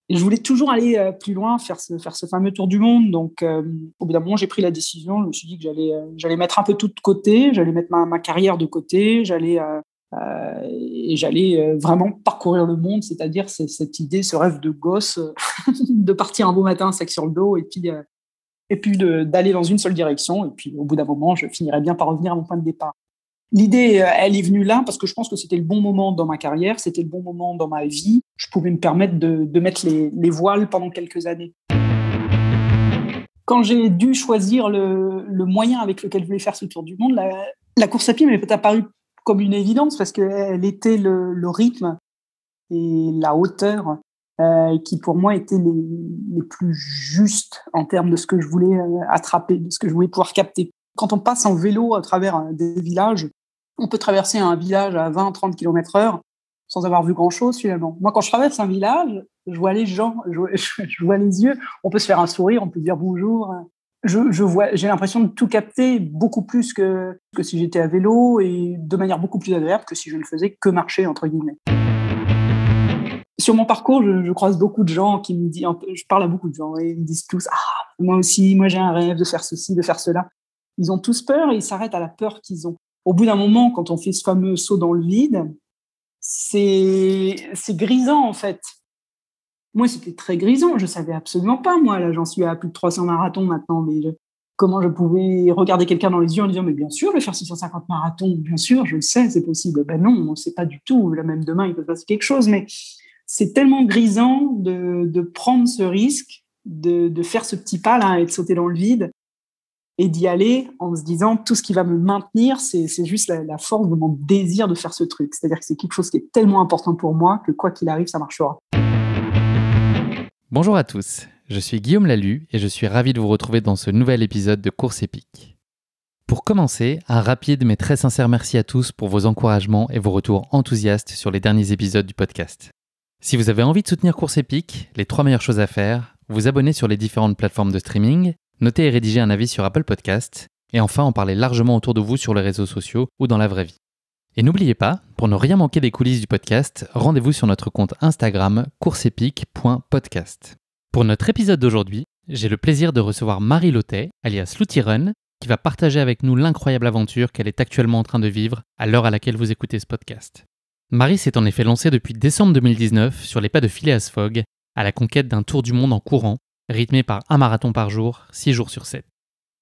Et je voulais toujours aller plus loin, faire ce fameux tour du monde. Donc, au bout d'un moment, j'ai pris la décision. Je me suis dit que j'allais mettre un peu tout de côté, j'allais mettre ma carrière de côté, j'allais vraiment parcourir le monde, c'est-à-dire cette idée, ce rêve de gosse de partir un beau matin, sac sur le dos, et puis d'aller dans une seule direction. Et puis, au bout d'un moment, je finirais bien par revenir à mon point de départ. L'idée, elle est venue là parce que je pense que c'était le bon moment dans ma carrière, c'était le bon moment dans ma vie. Je pouvais me permettre de mettre les voiles pendant quelques années. Quand j'ai dû choisir le moyen avec lequel je voulais faire ce tour du monde, la course à pied m'est apparue comme une évidence parce qu'elle était le rythme et la hauteur qui pour moi étaient les plus justes en termes de ce que je voulais attraper, de ce que je voulais pouvoir capter. Quand on passe en vélo à travers des villages, on peut traverser un village à 20-30 km/h sans avoir vu grand-chose finalement. Moi, quand je traverse un village, je vois les gens, je vois les yeux, on peut se faire un sourire, on peut dire bonjour. J'ai l'impression de tout capter beaucoup plus que si j'étais à vélo et de manière beaucoup plus agréable que si je ne faisais que marcher, entre guillemets. Sur mon parcours, je croise beaucoup de gens qui me disent, je parle à beaucoup de gens et ils me disent tous « Ah, moi aussi, moi j'ai un rêve de faire ceci, de faire cela ». Ils ont tous peur et ils s'arrêtent à la peur qu'ils ont. Au bout d'un moment, quand on fait ce fameux saut dans le vide, c'est grisant en fait. Moi, c'était très grisant. Je savais absolument pas. Moi, là, j'en suis à plus de 300 marathons maintenant. Mais comment je pouvais regarder quelqu'un dans les yeux en disant « Mais bien sûr, je vais faire 650 marathons. Bien sûr, je le sais, c'est possible. » Ben non, on ne sait pas du tout. Là, même demain, il peut se passer quelque chose. Mais c'est tellement grisant de prendre ce risque, de faire ce petit pas là et de sauter dans le vide. Et d'y aller en se disant tout ce qui va me maintenir, c'est juste la force de mon désir de faire ce truc. C'est-à-dire que c'est quelque chose qui est tellement important pour moi que quoi qu'il arrive, ça marchera. Bonjour à tous, je suis Guillaume Lalu et je suis ravi de vous retrouver dans ce nouvel épisode de Course épique. Pour commencer, un rapide mais très sincère merci à tous pour vos encouragements et vos retours enthousiastes sur les derniers épisodes du podcast. Si vous avez envie de soutenir Course épique, les 3 meilleures choses à faire, vous abonner sur les différentes plateformes de streaming, noter et rédiger un avis sur Apple Podcasts, et enfin en parler largement autour de vous sur les réseaux sociaux ou dans la vraie vie. Et n'oubliez pas, pour ne rien manquer des coulisses du podcast, rendez-vous sur notre compte Instagram courseepique.podcast. Pour notre épisode d'aujourd'hui, j'ai le plaisir de recevoir Marie Lautet, alias Loutirun, qui va partager avec nous l'incroyable aventure qu'elle est actuellement en train de vivre à l'heure à laquelle vous écoutez ce podcast. Marie s'est en effet lancée depuis décembre 2019 sur les pas de Phileas Fogg à la conquête d'un tour du monde en courant, rythmé par un marathon par jour, 6 jours sur 7.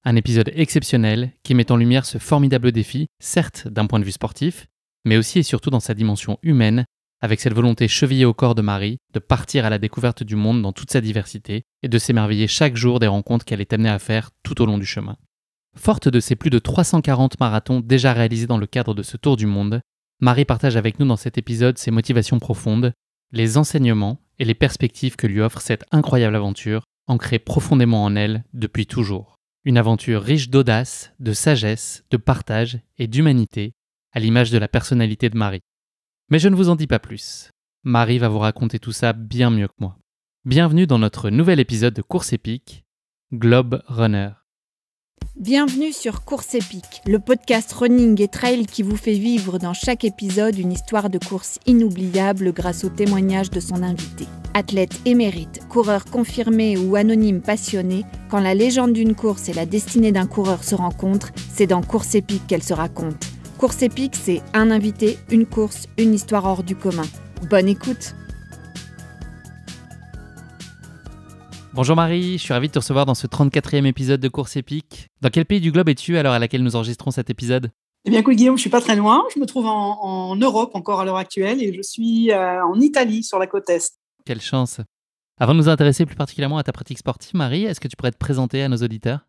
Un épisode exceptionnel qui met en lumière ce formidable défi, certes d'un point de vue sportif, mais aussi et surtout dans sa dimension humaine, avec cette volonté chevillée au corps de Marie de partir à la découverte du monde dans toute sa diversité et de s'émerveiller chaque jour des rencontres qu'elle est amenée à faire tout au long du chemin. Forte de ses plus de 340 marathons déjà réalisés dans le cadre de ce tour du monde, Marie partage avec nous dans cet épisode ses motivations profondes, les enseignements et les perspectives que lui offre cette incroyable aventure, ancrée profondément en elle depuis toujours. Une aventure riche d'audace, de sagesse, de partage et d'humanité, à l'image de la personnalité de Marie. Mais je ne vous en dis pas plus. Marie va vous raconter tout ça bien mieux que moi. Bienvenue dans notre nouvel épisode de Course épique, Globe Runner. Bienvenue sur Course épique, le podcast running et trail qui vous fait vivre dans chaque épisode une histoire de course inoubliable grâce au témoignage de son invité. Athlète émérite, coureur confirmé ou anonyme passionné, quand la légende d'une course et la destinée d'un coureur se rencontrent, c'est dans Course épique qu'elle se raconte. Course épique, c'est un invité, une course, une histoire hors du commun. Bonne écoute! Bonjour Marie, je suis ravi de te recevoir dans ce 34e épisode de Course épique. Dans quel pays du globe es-tu à l'heure à laquelle nous enregistrons cet épisode ? Eh bien, écoute Guillaume, je suis pas très loin. Je me trouve en Europe encore à l'heure actuelle et je suis en Italie, sur la côte Est. Quelle chance! Avant de nous intéresser plus particulièrement à ta pratique sportive, Marie, est-ce que tu pourrais te présenter à nos auditeurs ?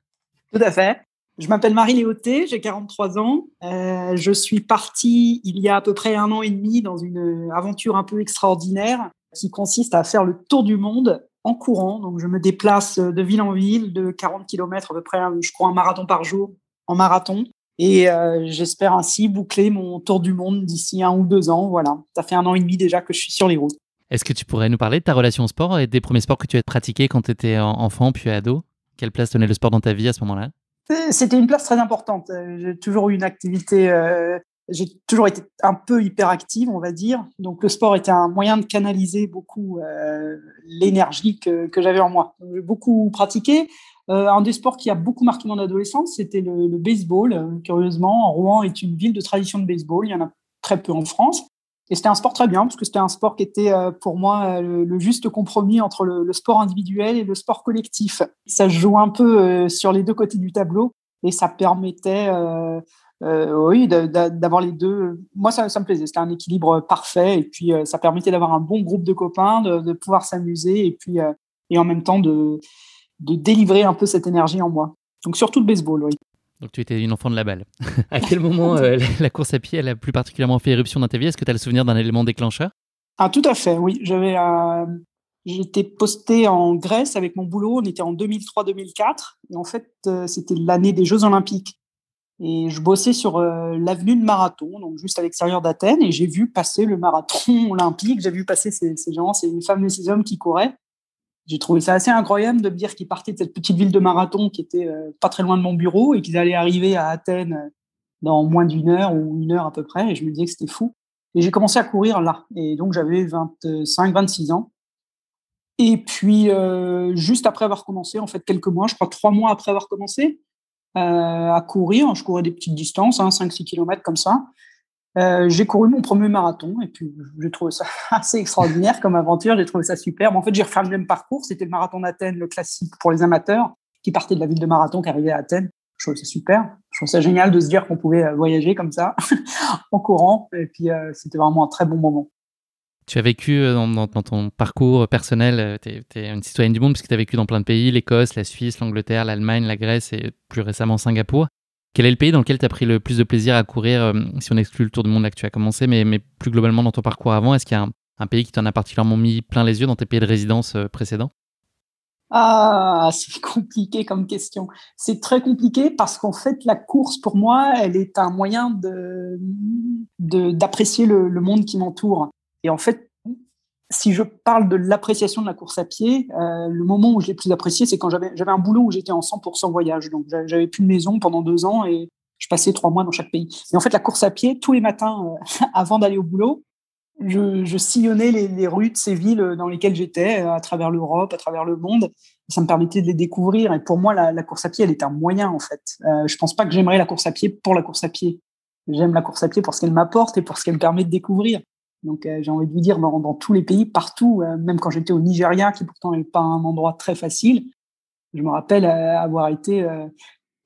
Tout à fait. Je m'appelle Marie Lautet, j'ai 43 ans. Je suis partie il y a à peu près 1 an et demi dans une aventure un peu extraordinaire qui consiste à faire le tour du monde en courant. Donc, je me déplace de ville en ville, de 40 km à peu près, je crois, un marathon par jour en marathon. Et j'espère ainsi boucler mon tour du monde d'ici 1 ou 2 ans. Voilà, ça fait 1 an et demi déjà que je suis sur les routes. Est-ce que tu pourrais nous parler de ta relation au sport et des premiers sports que tu as pratiqués quand tu étais enfant puis ado ? Quelle place tenait le sport dans ta vie à ce moment-là ? C'était une place très importante. J'ai toujours eu une activité j'ai toujours été un peu hyperactive, on va dire. Donc, le sport était un moyen de canaliser beaucoup l'énergie que j'avais en moi. J'ai beaucoup pratiqué. Un des sports qui a beaucoup marqué mon adolescence, c'était le baseball. Curieusement, Rouen est une ville de tradition de baseball. Il y en a très peu en France. Et c'était un sport très bien, parce que c'était un sport qui était pour moi le juste compromis entre le sport individuel et le sport collectif. Ça se joue un peu sur les deux côtés du tableau et ça permettait oui, d'avoir les deux. Moi, ça me plaisait. C'était un équilibre parfait et puis ça permettait d'avoir un bon groupe de copains, de pouvoir s'amuser et puis et en même temps de délivrer un peu cette énergie en moi. Donc surtout le baseball, oui. Donc tu étais une enfant de la balle. À quel moment la course à pied elle a plus particulièrement fait éruption dans ta vie? Est-ce que tu as le souvenir d'un élément déclencheur? Ah, tout à fait, oui. J'étais postée en Grèce avec mon boulot. On était en 2003-2004 et en fait, c'était l'année des Jeux Olympiques. Et je bossais sur l'avenue de Marathon, donc juste à l'extérieur d'Athènes, et j'ai vu passer le marathon olympique. J'ai vu passer ces gens, ces femmes et ces hommes qui couraient. J'ai trouvé ça assez incroyable de me dire qu'ils partaient de cette petite ville de Marathon qui était pas très loin de mon bureau et qu'ils allaient arriver à Athènes dans moins d'une heure ou une heure à peu près. Et je me disais que c'était fou. Et j'ai commencé à courir là. Et donc, j'avais 25, 26 ans. Et puis, juste après avoir commencé, en fait, quelques mois, je crois 3 mois après avoir commencé à courir, je courais des petites distances, 5-6 kilomètres comme ça. J'ai couru mon premier marathon et puis j'ai trouvé ça assez extraordinaire comme aventure. J'ai trouvé ça superbe. En fait, j'ai refait le même parcours. C'était le marathon d'Athènes, le classique pour les amateurs qui partaient de la ville de Marathon, qui arrivaient à Athènes. Je trouvais ça super. Je trouve ça génial de se dire qu'on pouvait voyager comme ça en courant. Et puis, c'était vraiment un très bon moment. Tu as vécu dans ton parcours personnel, tu es une citoyenne du monde puisque tu as vécu dans plein de pays, l'Écosse, la Suisse, l'Angleterre, l'Allemagne, la Grèce et plus récemment Singapour. Quel est le pays dans lequel tu as pris le plus de plaisir à courir, si on exclut le tour du monde là que tu as commencé, mais plus globalement dans ton parcours avant? Est-ce qu'il y a un pays qui t'en a particulièrement mis plein les yeux dans tes pays de résidence précédents? Ah, c'est compliqué comme question. C'est très compliqué parce qu'en fait, la course, pour moi, elle est un moyen d'apprécier le monde qui m'entoure. Et en fait, si je parle de l'appréciation de la course à pied, le moment où je l'ai plus apprécié, c'est quand j'avais un boulot où j'étais en 100% voyage. Donc, j'avais plus de maison pendant 2 ans et je passais 3 mois dans chaque pays. Et en fait, la course à pied, tous les matins, avant d'aller au boulot, je sillonnais les rues de ces villes dans lesquelles j'étais, à travers l'Europe, à travers le monde. Et ça me permettait de les découvrir. Et pour moi, la course à pied, elle est un moyen, en fait. Je pense pas que j'aimerais la course à pied pour la course à pied. J'aime la course à pied pour ce qu'elle m'apporte et pour ce qu'elle me permet de découvrir. Donc, j'ai envie de vous dire, dans tous les pays, partout, même quand j'étais au Nigeria, qui pourtant n'est pas un endroit très facile, je me rappelle avoir été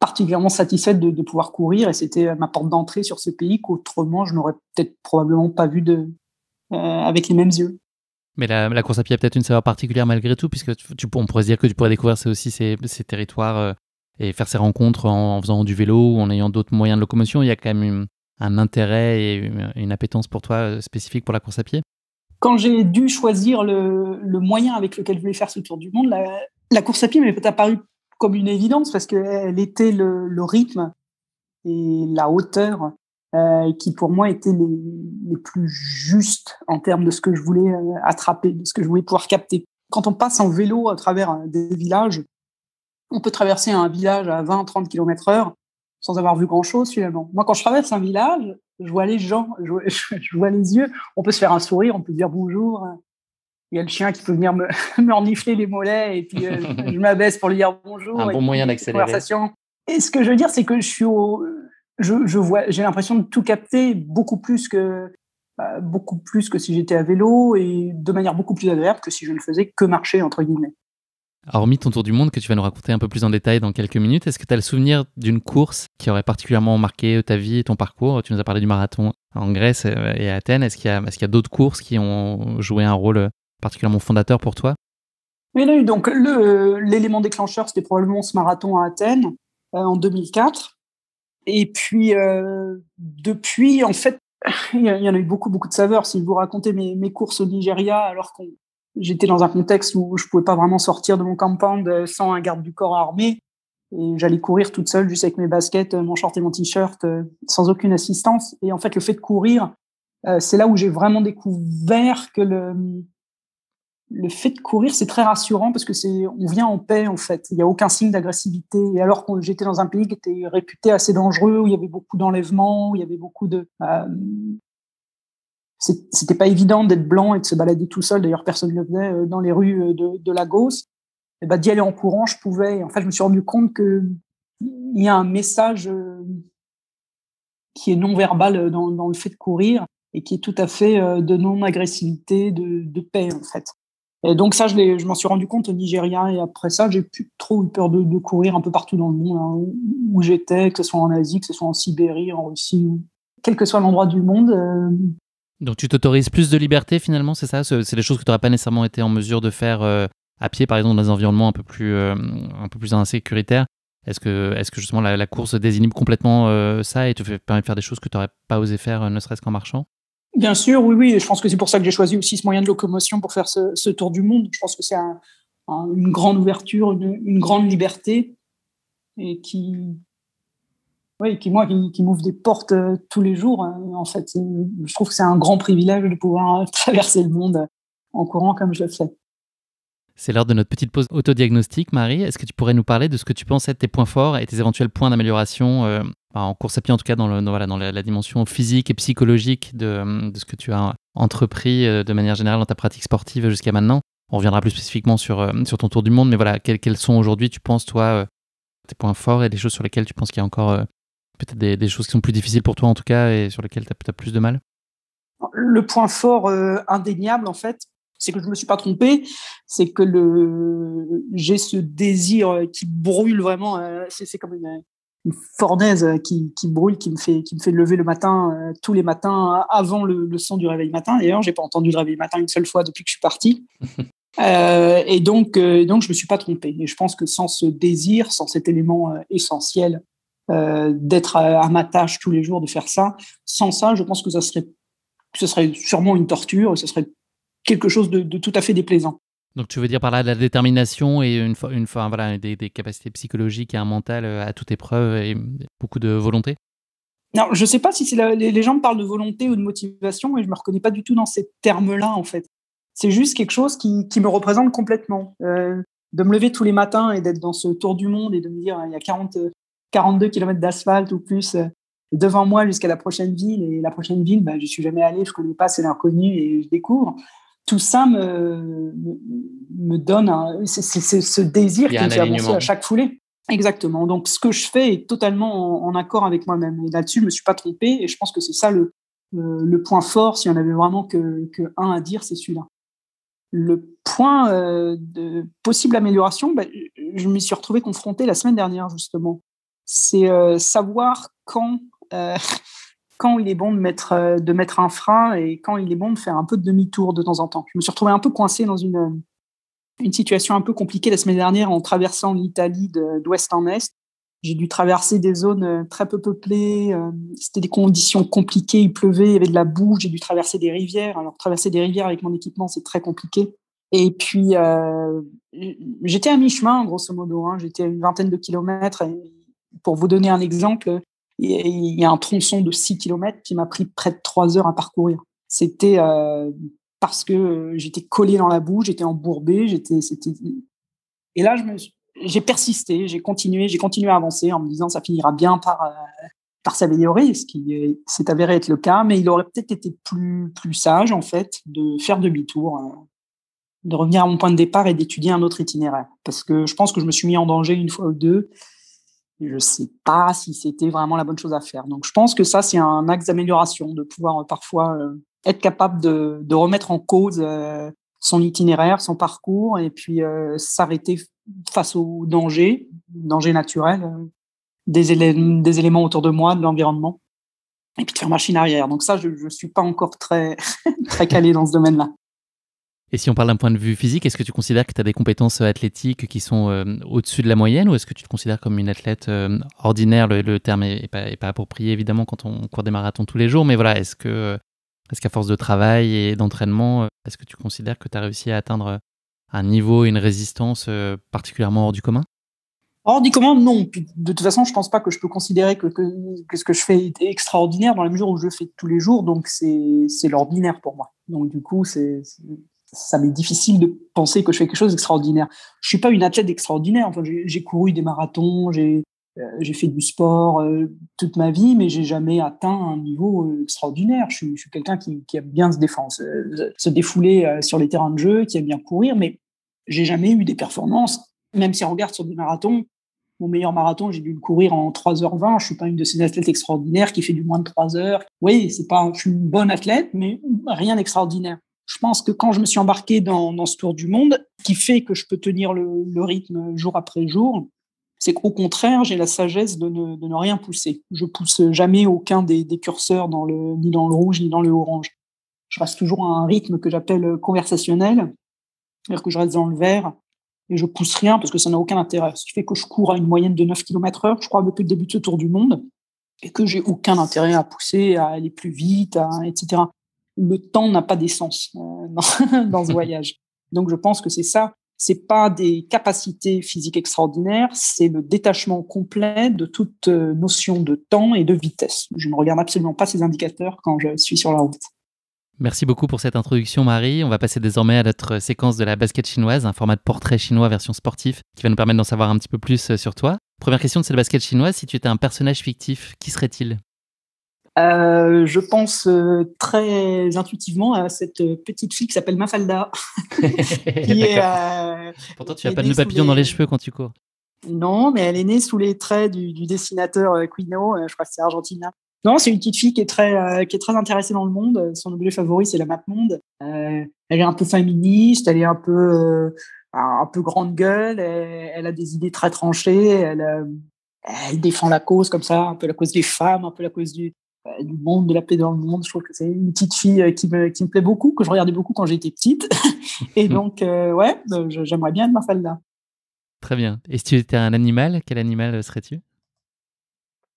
particulièrement satisfaite de pouvoir courir. Et c'était ma porte d'entrée sur ce pays qu'autrement, je n'aurais peut-être probablement pas vu avec les mêmes yeux. Mais la course à pied a peut-être une saveur particulière malgré tout, puisque on pourrait se dire que tu pourrais découvrir aussi ces territoires et faire ces rencontres en faisant du vélo ou en ayant d'autres moyens de locomotion. Il y a quand même un intérêt et une appétence pour toi spécifique pour la course à pied? Quand j'ai dû choisir le moyen avec lequel je voulais faire ce tour du monde, la course à pied m'est apparue comme une évidence parce qu'elle était le rythme et la hauteur qui pour moi étaient les plus justes en termes de ce que je voulais attraper, de ce que je voulais pouvoir capter. Quand on passe en vélo à travers des villages, on peut traverser un village à 20-30 km/h sans avoir vu grand-chose finalement. Moi, quand je traverse un village, je vois les gens, je vois les yeux. On peut se faire un sourire, on peut dire bonjour. Il y a le chien qui peut venir me renifler les mollets et puis je m'abaisse pour lui dire bonjour. Un bon moyen d'accélérer. Et ce que je veux dire, c'est que j'ai l'impression de tout capter beaucoup plus que si j'étais à vélo et de manière beaucoup plus agréable que si je ne faisais que marcher entre guillemets. Hormis ton tour du monde que tu vas nous raconter un peu plus en détail dans quelques minutes, est-ce que tu as le souvenir d'une course qui aurait particulièrement marqué ta vie et ton parcours? Tu nous as parlé du marathon en Grèce et à Athènes. Est-ce qu'il y a d'autres courses qui ont joué un rôle particulièrement fondateur pour toi? Oui, donc l'élément déclencheur, c'était probablement ce marathon à Athènes en 2004. Et puis, depuis, en fait, il y en a eu beaucoup de saveurs. Si je vous racontais mes courses au Nigeria, alors que j'étais dans un contexte où je pouvais pas vraiment sortir de mon compound sans un garde du corps armé. Et j'allais courir toute seule, juste avec mes baskets, mon short et mon t-shirt, sans aucune assistance. Et en fait, le fait de courir, c'est là où j'ai vraiment découvert que le fait de courir, c'est très rassurant parce que on vient en paix, en fait. Il n'y a aucun signe d'agressivité. Et alors que j'étais dans un pays qui était réputé assez dangereux, où il y avait beaucoup d'enlèvements, où il y avait beaucoup de... c'était pas évident d'être blanc et de se balader tout seul. D'ailleurs, personne ne le faisait dans les rues de Lagos. Et d'y aller en courant, je pouvais. En fait, je me suis rendu compte qu'il y a un message qui est non-verbal dans le fait de courir et qui est tout à fait de non-agressivité, de paix, en fait. Et donc ça, je m'en suis rendu compte au Nigeria, et après ça, j'ai plus trop eu peur de courir un peu partout dans le monde, hein, où j'étais, que ce soit en Asie, que ce soit en Sibérie, en Russie, ou quel que soit l'endroit du monde. Donc tu t'autorises plus de liberté finalement, c'est ça? C'est des choses que tu n'aurais pas nécessairement été en mesure de faire à pied, par exemple, dans des environnements un peu plus insécuritaires. Est-ce que justement la course désinhibe complètement ça et te permet de faire des choses que tu n'aurais pas osé faire, ne serait-ce qu'en marchant? Bien sûr, oui. Et je pense que c'est pour ça que j'ai choisi aussi ce moyen de locomotion pour faire ce tour du monde. Je pense que c'est une grande ouverture, une grande liberté, et qui m'ouvre des portes tous les jours. En fait, je trouve que c'est un grand privilège de pouvoir traverser le monde en courant comme je le fais. C'est l'heure de notre petite pause autodiagnostic, Marie. Est-ce que tu pourrais nous parler de ce que tu penses être tes points forts et tes éventuels points d'amélioration en course à pied, en tout cas dans la dimension physique et psychologique de ce que tu as entrepris de manière générale dans ta pratique sportive jusqu'à maintenant? On reviendra plus spécifiquement sur ton tour du monde, mais voilà, quels sont aujourd'hui, tu penses, toi, tes points forts et des choses sur lesquelles tu penses qu'il y a encore peut-être des choses qui sont plus difficiles pour toi, en tout cas, et sur lesquelles tu as plus de mal? Le point fort indéniable, en fait, c'est que je ne me suis pas trompée, c'est que j'ai ce désir qui brûle vraiment, c'est comme une fournaise qui brûle, qui me fait lever le matin, tous les matins, avant le son du réveil matin. D'ailleurs, je n'ai pas entendu le réveil matin une seule fois depuis que je suis partie. Et donc, je ne me suis pas trompée. Et je pense que sans ce désir, sans cet élément essentiel d'être à ma tâche tous les jours, de faire ça, sans ça, je pense que ce serait sûrement une torture, ce serait quelque chose de tout à fait déplaisant. Donc tu veux dire par là de la détermination et voilà, des capacités psychologiques et un mental à toute épreuve et beaucoup de volonté? Non, je ne sais pas si les gens me parlent de volonté ou de motivation, et je ne me reconnais pas du tout dans ces termes-là, en fait. C'est juste quelque chose qui me représente complètement. De me lever tous les matins et d'être dans ce tour du monde et de me dire il y a 42 km d'asphalte ou plus devant moi jusqu'à la prochaine ville, et la prochaine ville, je ne suis jamais allée, je ne connais pas, c'est l'inconnu et je découvre. Tout ça me donne c'est ce désir qui me fait avancer à chaque foulée. Exactement. Donc, ce que je fais est totalement en accord avec moi-même. Et là-dessus, je ne me suis pas trompée. Et je pense que c'est ça le point fort. Si on avait vraiment que un à dire, c'est celui-là. Le point de possible amélioration, je me suis retrouvée confrontée la semaine dernière, justement. C'est savoir quand il est bon de mettre un frein et quand il est bon de faire un peu de demi-tour de temps en temps. Je me suis retrouvée un peu coincée dans une situation un peu compliquée la semaine dernière en traversant l'Italie d'ouest en est. J'ai dû traverser des zones très peu peuplées. C'était des conditions compliquées. Il pleuvait, il y avait de la boue. J'ai dû traverser des rivières. Alors, traverser des rivières avec mon équipement, c'est très compliqué. Et puis, j'étais à mi-chemin, grosso modo. J'étais à une vingtaine de kilomètres. Et pour vous donner un exemple, il y a un tronçon de 6 km qui m'a pris près de 3 heures à parcourir. C'était parce que j'étais collée dans la boue, j'étais embourbée, et là j'ai persisté, j'ai continué à avancer en me disant ça finira bien par s'améliorer, ce qui s'est avéré être le cas, mais il aurait peut-être été plus sage en fait de faire demi-tour, de revenir à mon point de départ et d'étudier un autre itinéraire, parce que je pense que je me suis mis en danger une fois ou deux. Je ne sais pas si c'était vraiment la bonne chose à faire. Donc, je pense que ça, c'est un axe d'amélioration, de pouvoir parfois être capable de remettre en cause son itinéraire, son parcours, et puis s'arrêter face aux dangers naturels, des éléments autour de moi, de l'environnement, et puis de faire machine arrière. Donc ça, je ne suis pas encore très, très calé dans ce domaine-là. Et si on parle d'un point de vue physique, est-ce que tu considères que tu as des compétences athlétiques qui sont au-dessus de la moyenne, ou est-ce que tu te considères comme une athlète ordinaire? Le terme n'est pas approprié, évidemment, quand on court des marathons tous les jours, mais voilà, est-ce qu'à force de travail et d'entraînement, est-ce que tu considères que tu as réussi à atteindre un niveau et une résistance particulièrement hors du commun? Hors du commun, non. Puis, de toute façon, je ne pense pas que je peux considérer que ce que je fais est extraordinaire dans la mesure où je le fais tous les jours, donc c'est l'ordinaire pour moi. Donc du coup, c'est ça m'est difficile de penser que je fais quelque chose d'extraordinaire. Je suis pas une athlète extraordinaire. Enfin, j'ai couru des marathons, j'ai fait du sport toute ma vie, mais j'ai jamais atteint un niveau extraordinaire. Je suis quelqu'un qui aime bien se défendre, se défouler sur les terrains de jeu, qui aime bien courir, mais j'ai jamais eu des performances. Même si on regarde sur des marathons, mon meilleur marathon, j'ai dû le courir en 3h20. Je suis pas une de ces athlètes extraordinaires qui fait du moins de 3 heures. Oui, je suis une bonne athlète, mais rien d'extraordinaire. Je pense que quand je me suis embarqué dans ce tour du monde, ce qui fait que je peux tenir le rythme jour après jour, c'est qu'au contraire, j'ai la sagesse de ne rien pousser. Je pousse jamais aucun des curseurs ni dans le rouge, ni dans le orange. Je reste toujours à un rythme que j'appelle conversationnel, c'est-à-dire que je reste dans le vert et je pousse rien parce que ça n'a aucun intérêt. Ce qui fait que je cours à une moyenne de 9 km/h, je crois, depuis le début de ce tour du monde, et que j'ai aucun intérêt à pousser, à aller plus vite, etc. Le temps n'a pas d'essence dans ce voyage. Donc, je pense que c'est ça. C'est pas des capacités physiques extraordinaires, c'est le détachement complet de toute notion de temps et de vitesse. Je ne regarde absolument pas ces indicateurs quand je suis sur la route. Merci beaucoup pour cette introduction, Marie. On va passer désormais à notre séquence de la basket chinoise, un format de portrait chinois version sportif qui va nous permettre d'en savoir un petit peu plus sur toi. Première question de cette basket chinoise, si tu étais un personnage fictif, qui serait-il ? Je pense très intuitivement à cette petite fille qui s'appelle Mafalda. Pourtant, tu n'as pas de nœud papillon dans les cheveux quand tu cours. Non, mais elle est née sous les traits du dessinateur Quino, je crois que c'est argentin. Non, c'est une petite fille qui est très intéressée dans le monde. Son objet favori, c'est la map monde. Elle est un peu féministe, elle est un peu grande gueule, elle a des idées très tranchées, elle défend la cause comme ça, un peu la cause des femmes, un peu la cause du monde, de la paix dans le monde. Je trouve que c'est une petite fille qui me plaît beaucoup, que je regardais beaucoup quand j'étais petite. Et donc, j'aimerais bien être Mafalda. Très bien. Et si tu étais un animal, quel animal serais-tu ?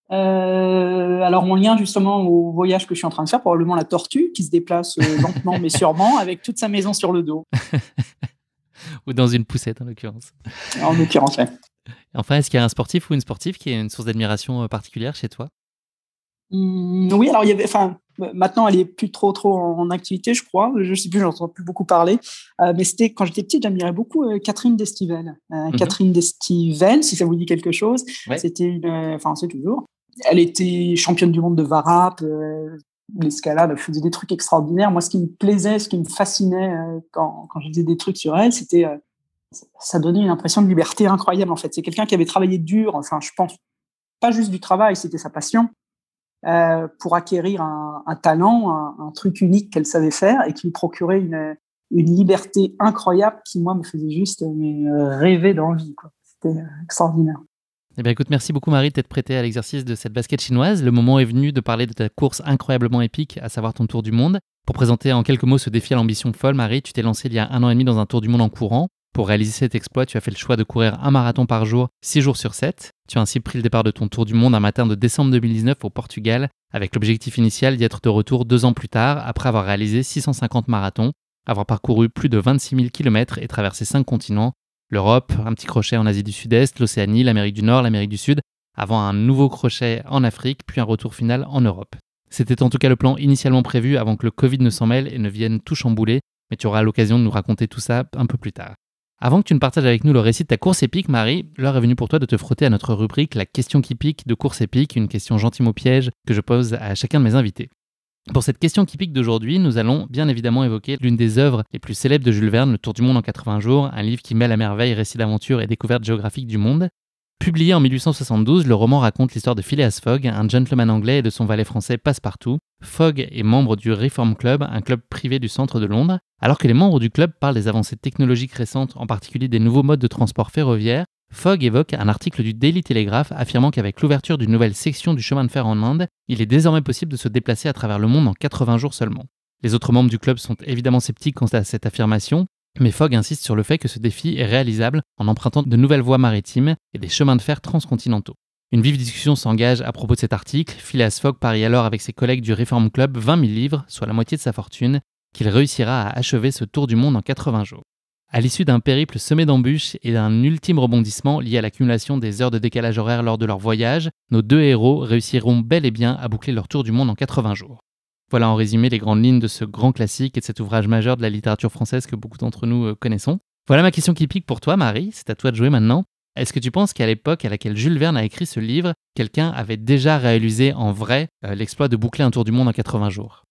Alors, mon lien justement au voyage que je suis en train de faire, probablement la tortue qui se déplace lentement mais sûrement avec toute sa maison sur le dos. Ou dans une poussette en l'occurrence. En l'occurrence, oui. Enfin, est-ce qu'il y a un sportif ou une sportive qui est une source d'admiration particulière chez toi ? Oui, alors maintenant elle est plus trop en activité, je crois. Je sais plus, j'entends plus beaucoup parler. Mais c'était quand j'étais petite, j'admirais beaucoup Catherine Destivelle. Catherine Destivelle, si ça vous dit quelque chose, ouais. C'est toujours. Elle était championne du monde de varap, l'escalade, elle faisait des trucs extraordinaires. Moi, ce qui me plaisait, ce qui me fascinait quand je disais des trucs sur elle, c'était ça donnait une impression de liberté incroyable en fait. C'est quelqu'un qui avait travaillé dur. Enfin, je pense pas juste du travail, c'était sa passion. Pour acquérir un talent, un truc unique qu'elle savait faire et qui lui procurait une liberté incroyable qui, moi, me faisait juste rêver d'envie, quoi. C'était extraordinaire. Eh bien, écoute, merci beaucoup, Marie, de t'être prêtée à l'exercice de cette basket chinoise. Le moment est venu de parler de ta course incroyablement épique, à savoir ton Tour du Monde. Pour présenter en quelques mots ce défi à l'ambition folle, Marie, tu t'es lancée il y a 1 an et demi dans un Tour du Monde en courant. Pour réaliser cet exploit, tu as fait le choix de courir un marathon par jour, 6 jours sur 7. Tu as ainsi pris le départ de ton Tour du Monde un matin de décembre 2019 au Portugal, avec l'objectif initial d'y être de retour 2 ans plus tard, après avoir réalisé 650 marathons, avoir parcouru plus de 26 000 km et traversé 5 continents, l'Europe, un petit crochet en Asie du Sud-Est, l'Océanie, l'Amérique du Nord, l'Amérique du Sud, avant un nouveau crochet en Afrique, puis un retour final en Europe. C'était en tout cas le plan initialement prévu avant que le Covid ne s'en mêle et ne vienne tout chambouler, mais tu auras l'occasion de nous raconter tout ça un peu plus tard. Avant que tu ne partages avec nous le récit de ta course épique, Marie, l'heure est venue pour toi de te frotter à notre rubrique La question qui pique de course épique, une question gentiment piège que je pose à chacun de mes invités. Pour cette question qui pique d'aujourd'hui, nous allons bien évidemment évoquer l'une des œuvres les plus célèbres de Jules Verne, Le Tour du monde en 80 jours, un livre qui mêle à merveille récits d'aventure et découvertes géographiques du monde. Publié en 1872, le roman raconte l'histoire de Phileas Fogg, un gentleman anglais et de son valet français Passepartout. Fogg est membre du Reform Club, un club privé du centre de Londres. Alors que les membres du club parlent des avancées technologiques récentes, en particulier des nouveaux modes de transport ferroviaire, Fogg évoque un article du Daily Telegraph affirmant qu'avec l'ouverture d'une nouvelle section du chemin de fer en Inde, il est désormais possible de se déplacer à travers le monde en 80 jours seulement. Les autres membres du club sont évidemment sceptiques quant à cette affirmation, mais Fogg insiste sur le fait que ce défi est réalisable en empruntant de nouvelles voies maritimes et des chemins de fer transcontinentaux. Une vive discussion s'engage à propos de cet article. Phileas Fogg parie alors avec ses collègues du Reform Club 20 000 livres, soit la moitié de sa fortune, qu'il réussira à achever ce tour du monde en 80 jours. À l'issue d'un périple semé d'embûches et d'un ultime rebondissement lié à l'accumulation des heures de décalage horaire lors de leur voyage, nos 2 héros réussiront bel et bien à boucler leur tour du monde en 80 jours. Voilà en résumé les grandes lignes de ce grand classique et de cet ouvrage majeur de la littérature française que beaucoup d'entre nous connaissons. Voilà ma question qui pique pour toi, Marie. C'est à toi de jouer maintenant. Est-ce que tu penses qu'à l'époque à laquelle Jules Verne a écrit ce livre, quelqu'un avait déjà réalisé en vrai l'exploit de boucler un tour du monde en 80 jours ?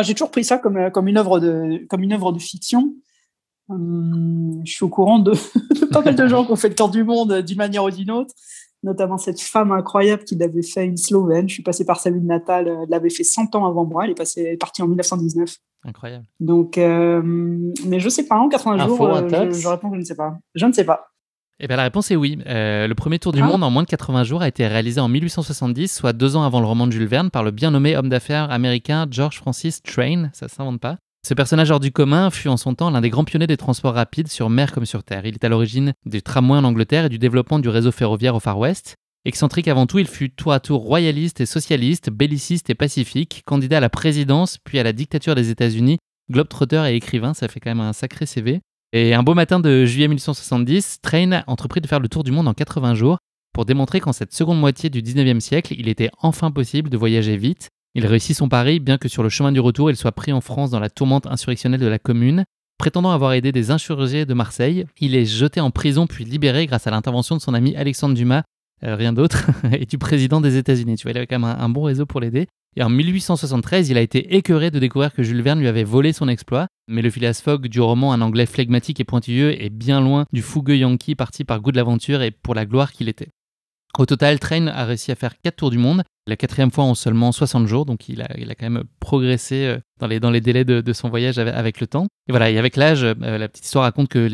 J'ai toujours pris ça comme une œuvre de fiction. Je suis au courant de pas mal de gens qui ont fait le tour du monde d'une manière ou d'une autre, notamment cette femme incroyable qui l'avait fait, une Slovène. Je suis passé par sa ville natale, elle l'avait fait 100 ans avant moi, elle est partie en 1919. Incroyable. Donc, mais je sais pas, en 80 jours, je réponds que je ne sais pas. Je ne sais pas. Eh bien, la réponse est oui. Le premier tour du monde en moins de 80 jours a été réalisé en 1870, soit 2 ans avant le roman de Jules Verne, par le bien nommé homme d'affaires américain George Francis Train. Ça ne s'invente pas. Ce personnage hors du commun fut en son temps l'un des grands pionniers des transports rapides sur mer comme sur terre. Il est à l'origine des tramways en Angleterre et du développement du réseau ferroviaire au Far West. Excentrique avant tout, il fut tour à tour royaliste et socialiste, belliciste et pacifique, candidat à la présidence puis à la dictature des États-Unis, globetrotter et écrivain, ça fait quand même un sacré CV. Et un beau matin de juillet 1870, Train entreprit de faire le tour du monde en 80 jours pour démontrer qu'en cette seconde moitié du 19e siècle, il était enfin possible de voyager vite. Il réussit son pari, bien que sur le chemin du retour, il soit pris en France dans la tourmente insurrectionnelle de la Commune. Prétendant avoir aidé des insurgés de Marseille, il est jeté en prison puis libéré grâce à l'intervention de son ami Alexandre Dumas, rien d'autre, et du président des États-Unis. Tu vois, il avait quand même un bon réseau pour l'aider. Et en 1873, il a été écœuré de découvrir que Jules Verne lui avait volé son exploit. Mais le Phileas Fogg du roman, un anglais flegmatique et pointilleux, est bien loin du fougueux Yankee parti par goût de l'aventure et pour la gloire qu'il était. Au total, Train a réussi à faire 4 tours du monde, la 4e fois en seulement 60 jours, donc il a quand même progressé dans les délais de son voyage avec le temps. Et voilà, et avec l'âge, la petite histoire raconte que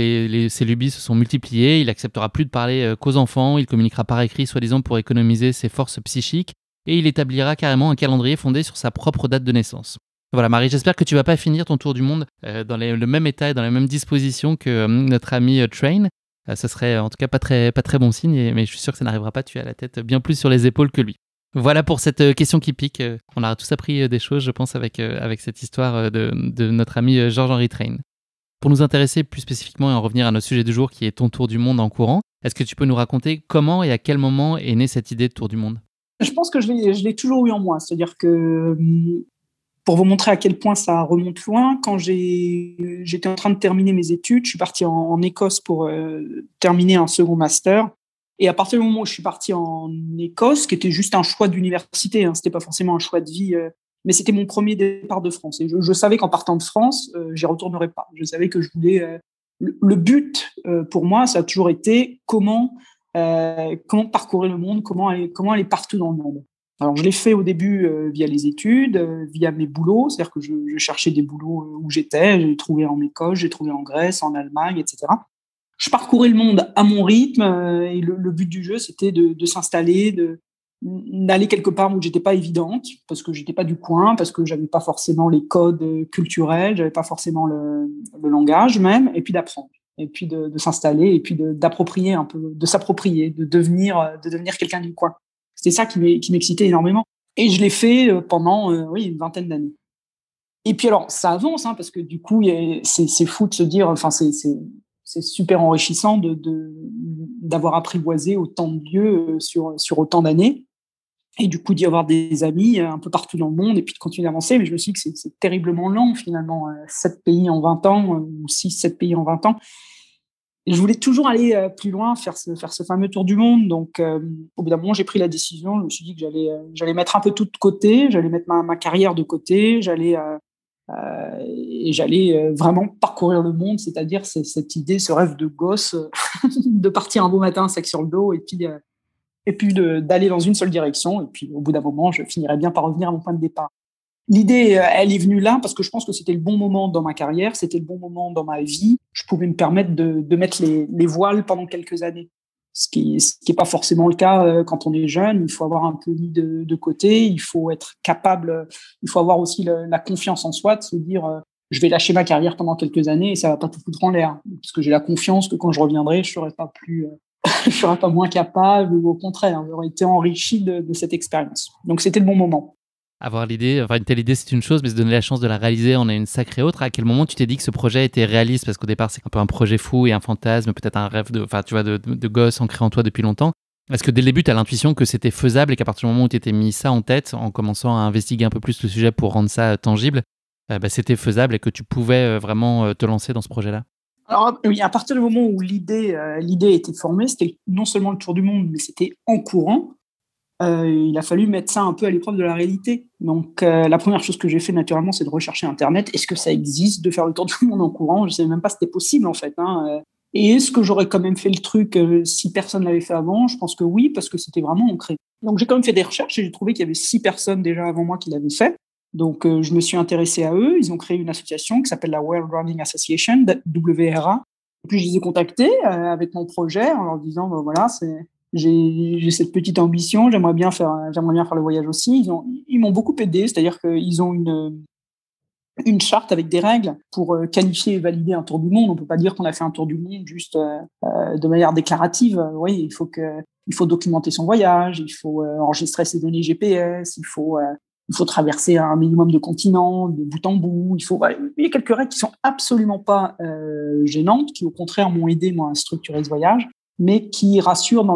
ses lubies se sont multipliées, il acceptera plus de parler qu'aux enfants, il communiquera par écrit soi-disant pour économiser ses forces psychiques, et il établira carrément un calendrier fondé sur sa propre date de naissance. Voilà Marie, j'espère que tu vas pas finir ton tour du monde dans le même état et dans la même disposition que notre ami Train. Ce serait en tout cas pas très bon signe, mais je suis sûr que ça n'arrivera pas, tu as la tête bien plus sur les épaules que lui. Voilà pour cette question qui pique. On aura tous appris des choses, je pense, avec cette histoire de notre ami George-Henri Train. Pour nous intéresser plus spécifiquement et en revenir à notre sujet du jour qui est ton tour du monde en courant, est-ce que tu peux nous raconter comment et à quel moment est née cette idée de tour du monde ? Je pense que je l'ai toujours eu en moi, c'est-à-dire que pour vous montrer à quel point ça remonte loin, quand j'étais en train de terminer mes études, je suis parti en Écosse pour terminer un second master. Et à partir du moment où je suis parti en Écosse, qui était juste un choix d'université, c'était pas forcément un choix de vie, mais c'était mon premier départ de France. Et je savais qu'en partant de France, j'y retournerais pas. Je savais que je voulais... le but, pour moi, ça a toujours été comment parcourir le monde, comment aller partout dans le monde. Alors, je l'ai fait au début via les études, via mes boulots, c'est-à-dire que je cherchais des boulots où j'étais, j'ai trouvé en Écosse, j'ai trouvé en Grèce, en Allemagne, etc. Je parcourais le monde à mon rythme et le but du jeu, c'était de s'installer, d'aller quelque part où j'étais pas évidente, parce que j'étais pas du coin, parce que j'avais pas forcément les codes culturels, j'avais pas forcément le langage même, et puis d'apprendre, et puis de s'installer, et puis d'approprier un peu, de s'approprier, de devenir quelqu'un du coin. C'était ça qui m'excitait énormément. Et je l'ai fait pendant une vingtaine d'années. Et puis alors, ça avance, parce que du coup, c'est fou de se dire, enfin, c'est super enrichissant d'avoir apprivoisé autant de lieux sur autant d'années. Et du coup, d'y avoir des amis un peu partout dans le monde et puis de continuer d'avancer. Mais je me suis dit que c'est terriblement long, finalement, 7 pays en 20 ans ou 6-7 pays en 20 ans. Et je voulais toujours aller plus loin, faire ce fameux tour du monde. Donc, au bout d'un moment, j'ai pris la décision. Je me suis dit que j'allais mettre un peu tout de côté, j'allais mettre ma carrière de côté, j'allais vraiment parcourir le monde, c'est-à-dire cette idée, ce rêve de gosse de partir un beau matin, sac sur le dos, et puis d'aller dans une seule direction. Et puis, au bout d'un moment, je finirais bien par revenir à mon point de départ. L'idée, elle est venue là parce que je pense que c'était le bon moment dans ma carrière, c'était le bon moment dans ma vie. Je pouvais me permettre de mettre les voiles pendant quelques années. Ce qui est pas forcément le cas quand on est jeune. Il faut avoir un peu mis de côté. Il faut être capable. Il faut avoir aussi la confiance en soi de se dire je vais lâcher ma carrière pendant quelques années et ça va pas tout foutre en l'air. Parce que j'ai la confiance que quand je reviendrai, je serai pas plus, je serai pas moins capable ou au contraire, j'aurais été enrichi de cette expérience. Donc c'était le bon moment. Avoir l'idée, enfin une telle idée c'est une chose, mais se donner la chance de la réaliser en est une sacrée autre. À quel moment tu t'es dit que ce projet était réaliste ? Parce qu'au départ c'est un peu un projet fou et un fantasme, peut-être un rêve de gosse ancré en toi depuis longtemps. Est-ce que dès le début, tu as l'intuition que c'était faisable et qu'à partir du moment où tu t'es mis ça en tête, en commençant à investiguer un peu plus le sujet pour rendre ça tangible, c'était faisable et que tu pouvais vraiment te lancer dans ce projet-là? Alors oui, à partir du moment où l'idée a été formée, c'était non seulement le tour du monde, mais c'était en courant. Il a fallu mettre ça un peu à l'épreuve de la réalité. Donc, la première chose que j'ai fait naturellement, c'est de rechercher Internet. Est-ce que ça existe de faire le tour du monde en courant? Je ne savais même pas si c'était possible en fait. Et est-ce que j'aurais quand même fait le truc si personne l'avait fait avant? Je pense que oui, parce que c'était vraiment ancré. Donc, j'ai quand même fait des recherches et j'ai trouvé qu'il y avait 6 personnes déjà avant moi qui l'avaient fait. Donc, je me suis intéressé à eux. Ils ont créé une association qui s'appelle la World Running Association, WRA. Et puis, je les ai contactés avec mon projet en leur disant, voilà, j'ai cette petite ambition, j'aimerais bien faire le voyage aussi. Ils m'ont beaucoup aidé, c'est-à-dire qu'ils ont une charte avec des règles pour qualifier et valider un tour du monde. On peut pas dire qu'on a fait un tour du monde juste de manière déclarative. Oui, il faut documenter son voyage, il faut enregistrer ses données GPS, il faut traverser un minimum de continents, de bout en bout. Il y a quelques règles qui sont absolument pas gênantes, qui au contraire m'ont aidé moi à structurer ce voyage, mais qui rassurent dans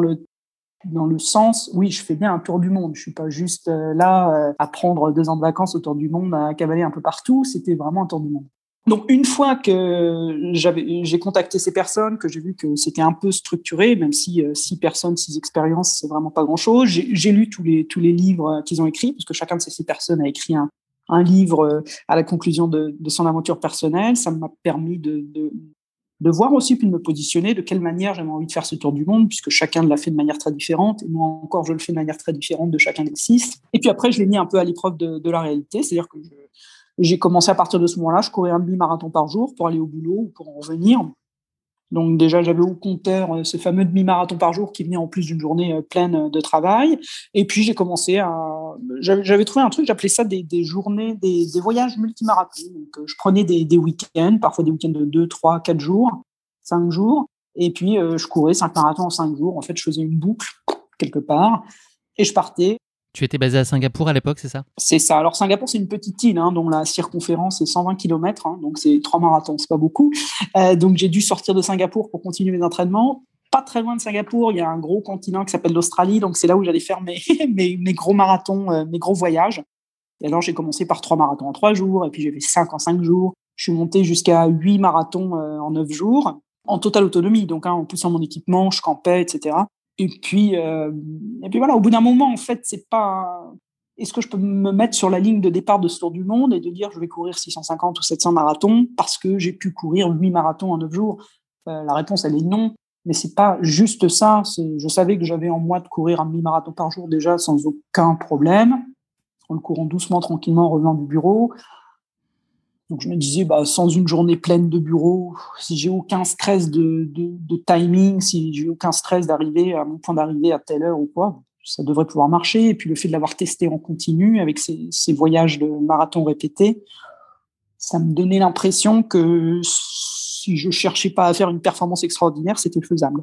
le sens, oui, je fais bien un tour du monde. Je suis pas juste là à prendre 2 ans de vacances autour du monde, à cavaler un peu partout. C'était vraiment un tour du monde. Donc, une fois que j'ai contacté ces personnes, que j'ai vu que c'était un peu structuré, même si 6 personnes, 6 expériences, c'est vraiment pas grand-chose. J'ai lu tous les livres qu'ils ont écrits, parce que chacun de ces 6 personnes a écrit un livre à la conclusion de son aventure personnelle. Ça m'a permis de voir aussi, puis de me positionner, de quelle manière j'avais envie de faire ce tour du monde, puisque chacun l'a fait de manière très différente, et moi encore, je le fais de manière très différente de chacun des 6. Et puis après, je l'ai mis un peu à l'épreuve de la réalité, c'est-à-dire que j'ai commencé à partir de ce moment-là, je courais un demi-marathon par jour pour aller au boulot ou pour en revenir. Donc déjà, j'avais au compteur ce fameux demi-marathon par jour qui venait en plus d'une journée pleine de travail. Et puis j'ai commencé j'avais trouvé un truc, j'appelais ça des journées, des voyages multimarathons. Donc je prenais des week-ends, parfois des week-ends de 2, 3, 4 jours, 5 jours. Et puis je courais 5 marathons en 5 jours. En fait, je faisais une boucle quelque part et je partais. Tu étais basé à Singapour à l'époque, c'est ça? C'est ça. Alors, Singapour, c'est une petite île dont la circonférence est 120 km, donc c'est 3 marathons, c'est pas beaucoup. Donc, j'ai dû sortir de Singapour pour continuer mes entraînements. Pas très loin de Singapour, il y a un gros continent qui s'appelle l'Australie, donc c'est là où j'allais faire mes gros marathons, mes gros voyages. Et alors, j'ai commencé par 3 marathons en 3 jours, et puis j'ai fait 5 en 5 jours. Je suis monté jusqu'à 8 marathons en 9 jours, en totale autonomie, donc en poussant mon équipement, je campais, etc. Et puis voilà, au bout d'un moment, en fait, c'est pas... Est-ce que je peux me mettre sur la ligne de départ de ce tour du monde et de dire je vais courir 650 ou 700 marathons parce que j'ai pu courir 8 marathons en 9 jours? La réponse, elle est non. Mais c'est pas juste ça. Je savais que j'avais en moi de courir un demi-marathon par jour déjà sans aucun problème, en le courant doucement, tranquillement, en revenant du bureau. Donc, je me disais, sans une journée pleine de bureau, si j'ai aucun stress de timing, si j'ai aucun stress d'arriver à mon point d'arrivée à telle heure ou quoi, ça devrait pouvoir marcher. Et puis, le fait de l'avoir testé en continu avec ces voyages de marathon répétés, ça me donnait l'impression que si je cherchais pas à faire une performance extraordinaire, c'était faisable.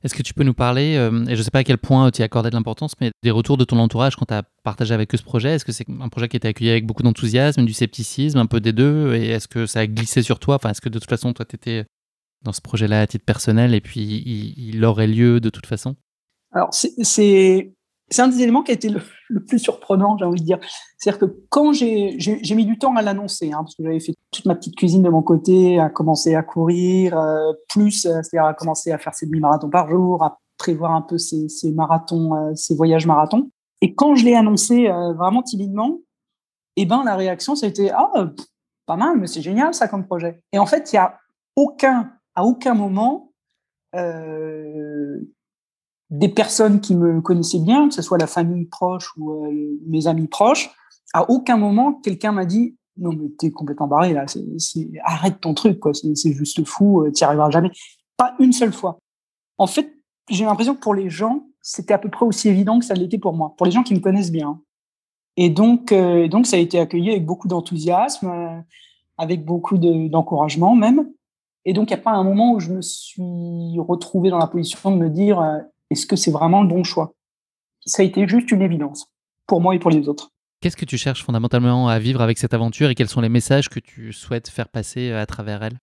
Est-ce que tu peux nous parler, et je ne sais pas à quel point tu y accordais de l'importance, mais des retours de ton entourage quand tu as partagé avec eux ce projet? Est-ce que c'est un projet qui a été accueilli avec beaucoup d'enthousiasme, du scepticisme, un peu des deux? Et est-ce que ça a glissé sur toi? Est-ce que de toute façon, toi, tu étais dans ce projet-là à titre personnel et puis il aurait lieu de toute façon? Alors, c'est un des éléments qui a été le plus surprenant, j'ai envie de dire. C'est-à-dire que quand j'ai mis du temps à l'annoncer, parce que j'avais fait toute ma petite cuisine de mon côté, à commencer à courir, c'est-à-dire à commencer à faire ces demi-marathons par jour, à prévoir un peu ces marathons, ces voyages marathons. Et quand je l'ai annoncé vraiment timidement, la réaction, ça a été pas mal, mais c'est génial ça comme projet. Et en fait, il y a à aucun moment des personnes qui me connaissaient bien, que ce soit la famille proche ou mes amis proches, à aucun moment quelqu'un m'a dit « Non, mais t'es complètement barré là, arrête ton truc, quoi, c'est juste fou, t'y arriveras jamais. » Pas une seule fois. En fait, j'ai l'impression que pour les gens, c'était à peu près aussi évident que ça l'était pour moi, pour les gens qui me connaissent bien. Et donc ça a été accueilli avec beaucoup d'enthousiasme, avec beaucoup d'encouragement même. Et donc, il n'y a pas un moment où je me suis retrouvé dans la position de me dire est-ce que c'est vraiment le bon choix? Ça a été juste une évidence, pour moi et pour les autres. Qu'est-ce que tu cherches fondamentalement à vivre avec cette aventure et quels sont les messages que tu souhaites faire passer à travers elle?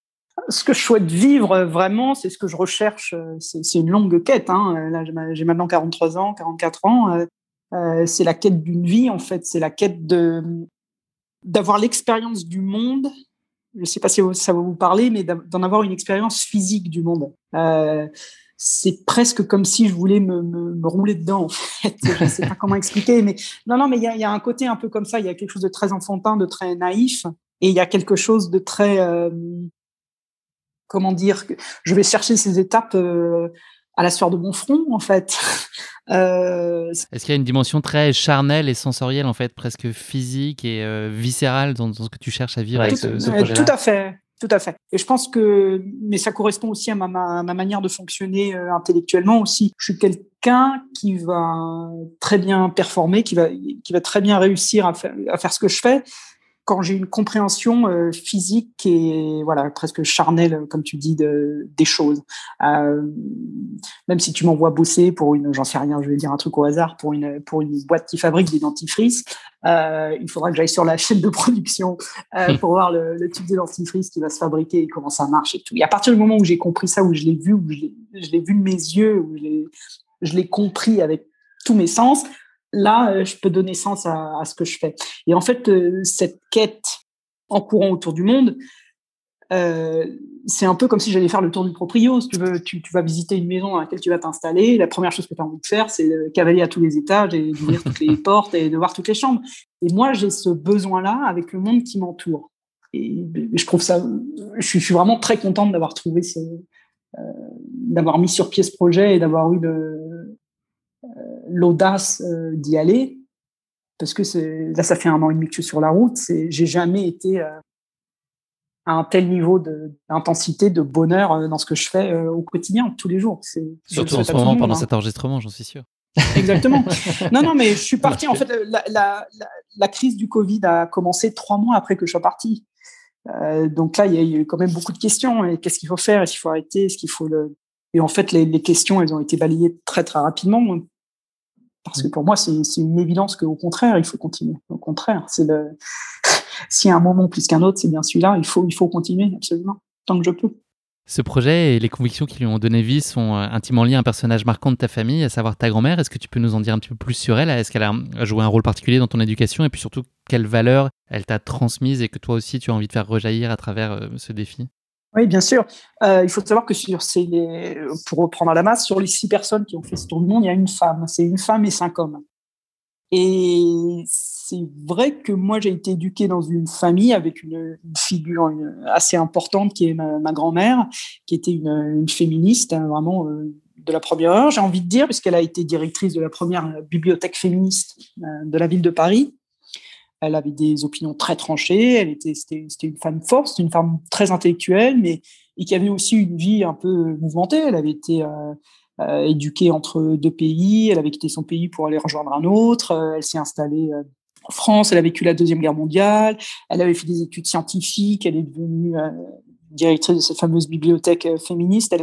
Ce que je souhaite vivre vraiment, c'est ce que je recherche. C'est une longue quête. Là, j'ai maintenant 43 ans, 44 ans. C'est la quête d'une vie, en fait. C'est la quête d'avoir l'expérience du monde. Je ne sais pas si ça va vous parler, mais d'en avoir une expérience physique du monde. C'est presque comme si je voulais me rouler dedans, en fait. Je ne sais pas comment expliquer, mais non, mais il y a un côté un peu comme ça. Il y a quelque chose de très enfantin, de très naïf, et il y a quelque chose de très comment dire, je vais chercher ces étapes à la sueur de mon front, en fait. Est-ce qu'il y a une dimension très charnelle et sensorielle, en fait, presque physique et viscérale dans ce que tu cherches à vivre avec ce projet-là? Tout à fait. Et je pense mais ça correspond aussi à ma manière de fonctionner intellectuellement aussi. Je suis quelqu'un qui va très bien performer, qui va très bien réussir à faire ce que je fais, quand j'ai une compréhension physique et voilà, presque charnelle, comme tu dis, des choses. Même si tu m'envoies bosser pour j'en sais rien, je vais dire un truc au hasard, pour une boîte qui fabrique des dentifrices, il faudra que j'aille sur la chaîne de production pour voir le type de dentifrice qui va se fabriquer et comment ça marche et tout. Et à partir du moment où j'ai compris ça, où je l'ai vu, où je l'ai vu de mes yeux, où je l'ai compris avec tous mes sens, là, je peux donner sens à ce que je fais. Et en fait, cette quête en courant autour du monde, c'est un peu comme si j'allais faire le tour du proprio. Si tu veux, tu vas visiter une maison dans laquelle tu vas t'installer. La première chose que tu as envie de faire, c'est cavaler à tous les étages et d'ouvrir toutes les portes et de voir toutes les chambres. Et moi, j'ai ce besoin-là avec le monde qui m'entoure. Et je trouve ça... Je suis vraiment très contente d'avoir trouvé d'avoir mis sur pied ce projet et d'avoir eu l'audace d'y aller, parce que là ça fait 1 an et demi que je suis sur la route. J'ai jamais été à un tel niveau d'intensité, de bonheur dans ce que je fais au quotidien, tous les jours. Surtout en ce moment, pendant cet enregistrement, j'en suis sûr. Exactement. Non, mais je suis parti. En fait, la crise du Covid a commencé 3 mois après que je sois parti. Donc là, il y a eu quand même beaucoup de questions. Et qu'est-ce qu'il faut faire? Est-ce qu'il faut arrêter? Est-ce qu'il faut Et en fait, les questions, elles ont été balayées très, très rapidement. Parce que pour moi, c'est une évidence qu'au contraire, il faut continuer. Au contraire, s'il y a un moment plus qu'un autre, c'est bien celui-là. Il faut continuer, absolument, tant que je peux. Ce projet et les convictions qui lui ont donné vie sont intimement liés à un personnage marquant de ta famille, à savoir ta grand-mère. Est-ce que tu peux nous en dire un petit peu plus sur elle? Est-ce qu'elle a joué un rôle particulier dans ton éducation? Et puis surtout, quelles valeurs elle t'a transmises et que toi aussi, tu as envie de faire rejaillir à travers ce défi? Oui, bien sûr. Il faut savoir que pour reprendre à la masse, sur les 6 personnes qui ont fait ce tour du monde, il y a une femme. C'est une femme et 5 hommes. Et c'est vrai que moi, j'ai été éduqué dans une famille avec une figure assez importante qui est ma grand-mère, qui était une féministe, vraiment de la première heure, j'ai envie de dire, puisqu'elle a été directrice de la première bibliothèque féministe de la ville de Paris. Elle avait des opinions très tranchées. C'était une femme forte, c'était une femme très intellectuelle, mais et qui avait aussi une vie un peu mouvementée. Elle avait été éduquée entre 2 pays. Elle avait quitté son pays pour aller rejoindre un autre. Elle s'est installée en France. Elle a vécu la Deuxième Guerre mondiale. Elle avait fait des études scientifiques. Elle est devenue directrice de cette fameuse bibliothèque féministe.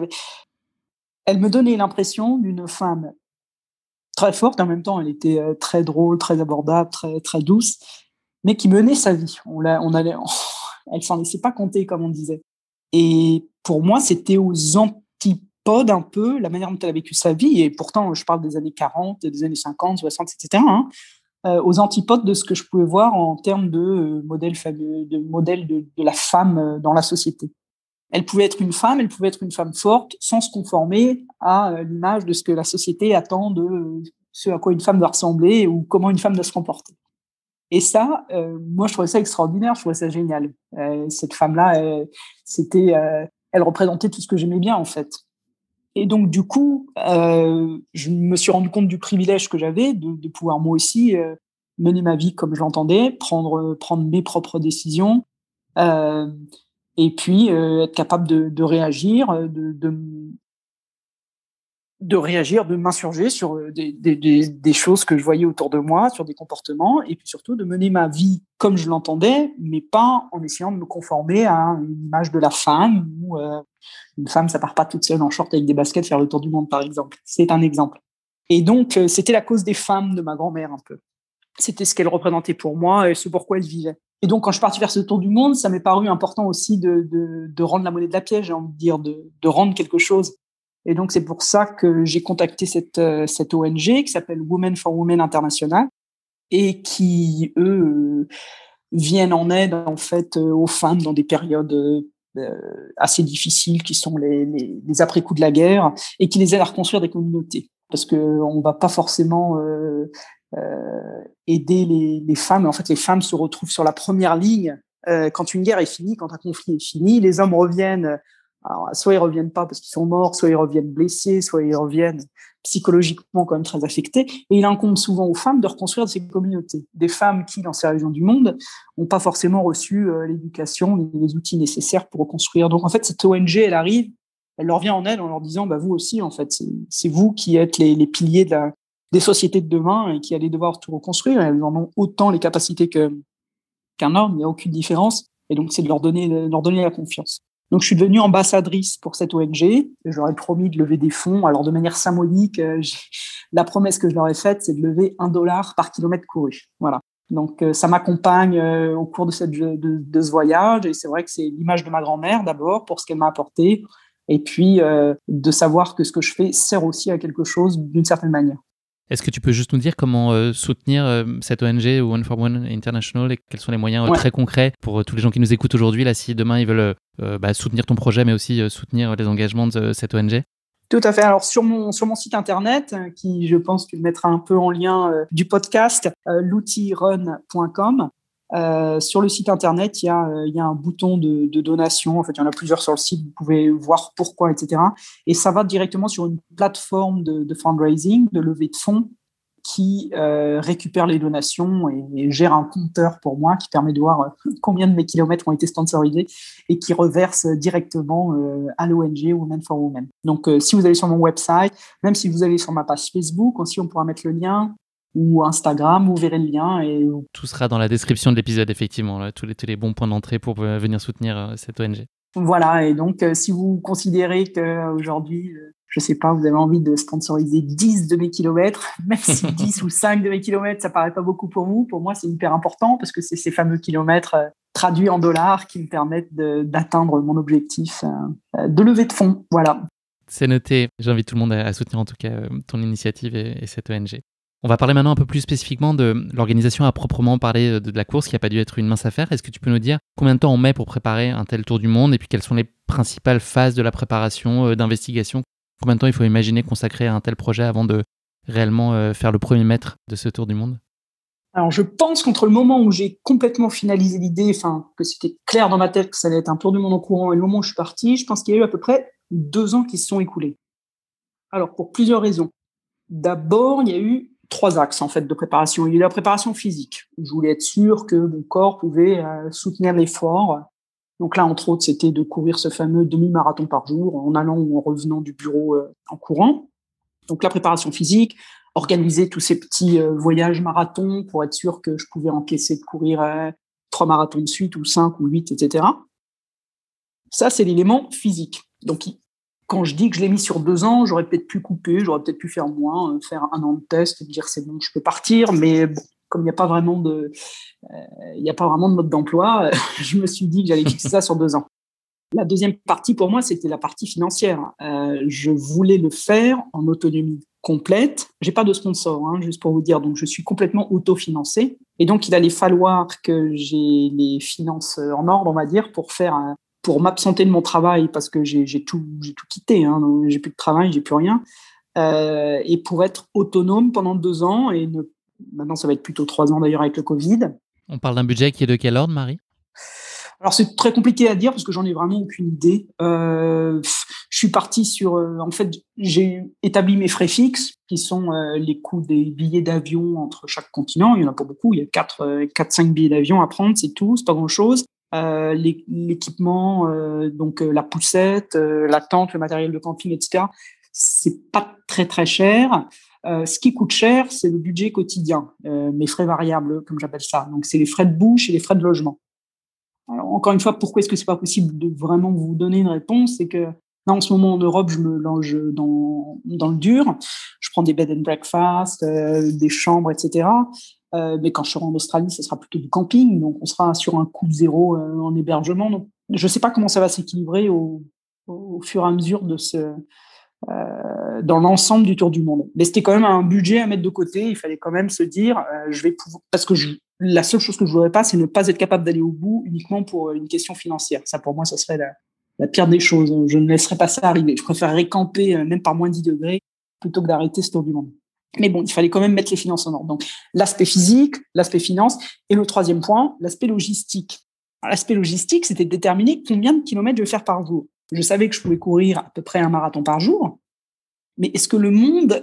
Elle me donnait l'impression d'une femme très forte. En même temps, elle était très drôle, très abordable, très, très douce, mais qui menait sa vie. Elle s'en laissait pas compter, comme on disait. Et pour moi, c'était aux antipodes un peu la manière dont elle a vécu sa vie. Et pourtant, je parle des années 40, des années 50, 60, etc. Aux antipodes de ce que je pouvais voir en termes de modèle de la femme dans la société. Elle pouvait être une femme forte, sans se conformer à l'image de ce que la société attend de ce à quoi une femme doit ressembler ou comment une femme doit se comporter. Et ça, moi, je trouvais ça extraordinaire, je trouvais ça génial. Cette femme-là, elle représentait tout ce que j'aimais bien, en fait. Et donc, du coup, je me suis rendu compte du privilège que j'avais de pouvoir, moi aussi, mener ma vie comme je l'entendais, prendre mes propres décisions, et puis être capable de réagir, de réagir, de m'insurger sur des choses que je voyais autour de moi, sur des comportements, et puis surtout de mener ma vie comme je l'entendais, mais pas en essayant de me conformer à une image de la femme, où une femme, ça part pas toute seule en short avec des baskets faire le tour du monde, par exemple. C'est un exemple. Et donc, c'était la cause des femmes de ma grand-mère, un peu. C'était ce qu'elle représentait pour moi et ce pourquoi elle vivait. Et donc, quand je suis partie faire ce tour du monde, ça m'est paru important aussi de rendre la monnaie de la pièce, j'ai envie de dire, de rendre quelque chose. Et donc, c'est pour ça que j'ai contacté cette ONG qui s'appelle Women for Women International et qui, eux, viennent en aide, en fait, aux femmes dans des périodes assez difficiles qui sont les après-coups de la guerre et qui les aident à reconstruire des communautés. Parce qu'on ne va pas forcément aider les femmes. En fait, les femmes se retrouvent sur la première ligne quand une guerre est finie, quand un conflit est fini. Les hommes reviennent, alors, soit ils reviennent pas parce qu'ils sont morts, soit ils reviennent blessés, soit ils reviennent psychologiquement quand même très affectés. Et il incombe souvent aux femmes de reconstruire ces communautés. Des femmes qui, dans ces régions du monde, n'ont pas forcément reçu l'éducation, les outils nécessaires pour reconstruire. Donc, en fait, cette ONG, elle arrive, elle leur vient en aide en leur disant, bah, vous aussi, en fait, c'est vous qui êtes les piliers des sociétés de demain et qui allez devoir tout reconstruire. Elles en ont autant les capacités qu'un homme, il n'y a aucune différence. Et donc, c'est de leur donner la confiance. Donc, je suis devenue ambassadrice pour cette ONG. Et je leur ai promis de lever des fonds. Alors, de manière symbolique, la promesse que je leur ai faite, c'est de lever $1 par kilomètre couru. Voilà. Donc, ça m'accompagne au cours de ce voyage. Et c'est vrai que c'est l'image de ma grand-mère, d'abord, pour ce qu'elle m'a apporté. Et puis, de savoir que ce que je fais sert aussi à quelque chose d'une certaine manière. Est-ce que tu peux juste nous dire comment soutenir cette ONG Women for Women International et quels sont les moyens très concrets pour tous les gens qui nous écoutent aujourd'hui, là, si demain ils veulent soutenir ton projet, mais aussi soutenir les engagements de cette ONG? Tout à fait. Alors, sur mon site internet, qui, je pense, tu le mettras un peu en lien du podcast, l'outilrun.com, sur le site internet, il y a un bouton de donation. En fait, il y en a plusieurs sur le site. Vous pouvez voir pourquoi, etc. Et ça va directement sur une plateforme de fundraising, de levée de fonds, qui récupère les donations et gère un compteur pour moi qui permet de voir combien de mes kilomètres ont été sponsorisés et qui reverse directement à l'ONG Women for Women. Donc, si vous allez sur mon website, même si vous allez sur ma page Facebook, aussi on pourra mettre le lien, ou Instagram, vous verrez le lien. Et tout sera dans la description de l'épisode, effectivement, là, tous les bons points d'entrée pour venir soutenir cette ONG. Voilà, et donc si vous considérez qu'aujourd'hui, je sais pas, vous avez envie de sponsoriser 10 de mes kilomètres, même si 10 ou 5 de mes kilomètres, ça paraît pas beaucoup pour vous, pour moi c'est hyper important parce que c'est ces fameux kilomètres traduits en dollars qui me permettent d'atteindre mon objectif de levée de fonds. Voilà. C'est noté, j'invite tout le monde à soutenir en tout cas ton initiative et cette ONG. On va parler maintenant un peu plus spécifiquement de l'organisation à proprement parler de la course qui n'a pas dû être une mince affaire. Est-ce que tu peux nous dire combien de temps on met pour préparer un tel tour du monde et puis quelles sont les principales phases de la préparation, d'investigation? Combien de temps il faut imaginer consacrer à un tel projet avant de réellement faire le premier mètre de ce tour du monde? Alors, je pense qu'entre le moment où j'ai complètement finalisé l'idée, que c'était clair dans ma tête que ça allait être un tour du monde en courant et le moment où je suis parti, je pense qu'il y a eu à peu près 2 ans qui se sont écoulés. Alors, pour plusieurs raisons. D'abord, il y a eu 3 axes en fait de préparation. Il y a eu la préparation physique. Je voulais être sûr que mon corps pouvait soutenir l'effort. Donc là, entre autres, c'était de courir ce fameux demi-marathon par jour en allant ou en revenant du bureau en courant. Donc la préparation physique, organiser tous ces petits voyages marathons pour être sûr que je pouvais encaisser de courir 3 marathons de suite ou 5 ou 8, etc. Ça, c'est l'élément physique. Donc, quand je dis que je l'ai mis sur 2 ans, j'aurais peut-être pu couper, j'aurais peut-être pu faire moins, faire 1 an de test et me dire c'est bon, je peux partir. Mais bon, comme il n'y a pas vraiment de mode d'emploi, je me suis dit que j'allais fixer ça sur 2 ans. La deuxième partie pour moi, c'était la partie financière. Je voulais le faire en autonomie complète. J'ai pas de sponsor, juste pour vous dire. Donc, je suis complètement autofinancé. Et donc, il allait falloir que j'ai les finances en ordre, on va dire, pour m'absenter de mon travail parce que j'ai tout quitté. Donc j'ai plus de travail, j'ai plus rien. Et pour être autonome pendant 2 ans maintenant ça va être plutôt 3 ans d'ailleurs avec le Covid. On parle d'un budget qui est de quel ordre, Marie? Alors c'est très compliqué à dire parce que j'en ai vraiment aucune idée. Je suis partie sur, en fait, j'ai établi mes frais fixes qui sont les coûts des billets d'avion entre chaque continent. Il y en a pas beaucoup. Il y a 4-5 billets d'avion à prendre, c'est tout, c'est pas grand chose. L'équipement, donc la poussette, la tente, le matériel de camping, etc. C'est pas très très cher. Ce qui coûte cher, c'est le budget quotidien, mes frais variables, comme j'appelle ça. Donc c'est les frais de bouche et les frais de logement. Alors, encore une fois, pourquoi est-ce que c'est pas possible de vraiment vous donner une réponse? C'est que là, en ce moment en Europe, je me loge dans le dur. Je prends des bed and breakfast, des chambres, etc. Mais quand je serai en Australie, ce sera plutôt du camping, donc on sera sur un coût zéro en hébergement. Donc, je ne sais pas comment ça va s'équilibrer au fur et à mesure dans l'ensemble du tour du monde. Mais c'était quand même un budget à mettre de côté. Il fallait quand même se dire, parce que la seule chose que je voudrais pas, c'est ne pas être capable d'aller au bout uniquement pour une question financière. Ça, pour moi, ça serait la pire des choses. Je ne laisserais pas ça arriver. Je préférerais camper, même par moins 10 degrés, plutôt que d'arrêter ce tour du monde. Mais bon, il fallait quand même mettre les finances en ordre. Donc, l'aspect physique, l'aspect finance, et le troisième point, l'aspect logistique. Alors, l'aspect logistique, c'était de déterminer combien de kilomètres je vais faire par jour. Je savais que je pouvais courir à peu près un marathon par jour, mais est-ce que le monde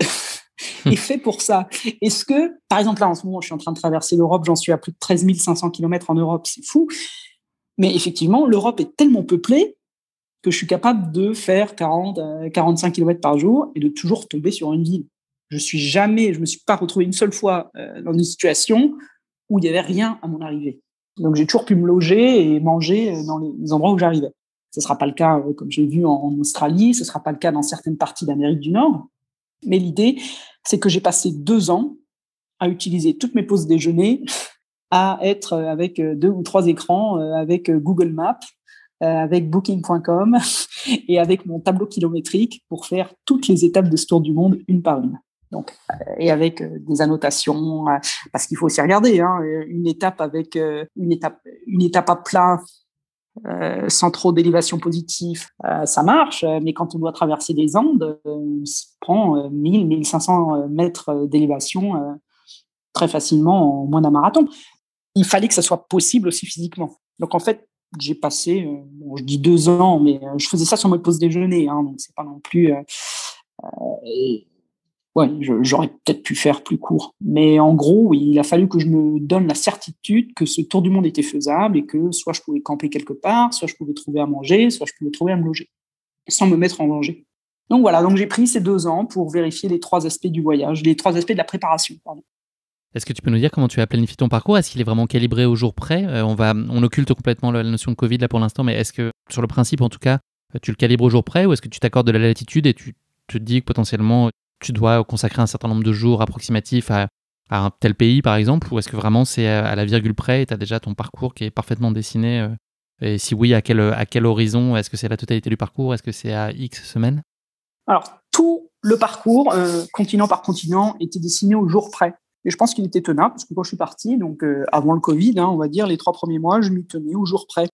est fait pour ça? Est-ce que, par exemple, là, en ce moment, je suis en train de traverser l'Europe, j'en suis à plus de 13 500 kilomètres en Europe, c'est fou. Mais effectivement, l'Europe est tellement peuplée que je suis capable de faire 45 kilomètres par jour et de toujours tomber sur une ville. Je me suis pas retrouvé une seule fois dans une situation où il y avait rien à mon arrivée. Donc, j'ai toujours pu me loger et manger dans les endroits où j'arrivais. Ce sera pas le cas, comme j'ai vu en Australie, ce sera pas le cas dans certaines parties d'Amérique du Nord. Mais l'idée, c'est que j'ai passé 2 ans à utiliser toutes mes pauses déjeuner à être avec 2 ou 3 écrans, avec Google Maps, avec Booking.com et avec mon tableau kilométrique pour faire toutes les étapes de ce tour du monde une par une. Donc, et avec des annotations, parce qu'il faut aussi regarder, hein, une étape avec une étape à plat, sans trop d'élévation positive, ça marche, mais quand on doit traverser des Andes, on se prend 1000-1500 mètres d'élévation très facilement en moins d'un marathon. Il fallait que ça soit possible aussi physiquement. Donc en fait, j'ai passé, je dis 2 ans, mais je faisais ça sur ma pause déjeuner, hein, donc c'est pas non plus... j'aurais peut-être pu faire plus court. Mais en gros, oui, il a fallu que je me donne la certitude que ce tour du monde était faisable et que soit je pouvais camper quelque part, soit je pouvais trouver à manger, soit je pouvais trouver à me loger, sans me mettre en danger. Donc voilà, donc j'ai pris ces 2 ans pour vérifier les 3 aspects du voyage, les 3 aspects de la préparation, pardon. Est-ce que tu peux nous dire comment tu as planifié ton parcours? Est-ce qu'il est vraiment calibré au jour près? On occulte complètement la notion de Covid là pour l'instant, mais est-ce que, sur le principe en tout cas, tu le calibres au jour près ou est-ce que tu t'accordes de la latitude et tu te dis que potentiellement tu dois consacrer un certain nombre de jours approximatifs à un tel pays par exemple, ou est-ce que vraiment c'est à la virgule près et tu as déjà ton parcours qui est parfaitement dessiné? Et si oui, à quel horizon? Est-ce que c'est la totalité du parcours? Est-ce que c'est à X semaines? Alors, tout le parcours, continent par continent, était dessiné au jour près. Et je pense qu'il était tenable, parce que quand je suis parti, donc avant le Covid, on va dire, les 3 premiers mois, je m'y tenais au jour près.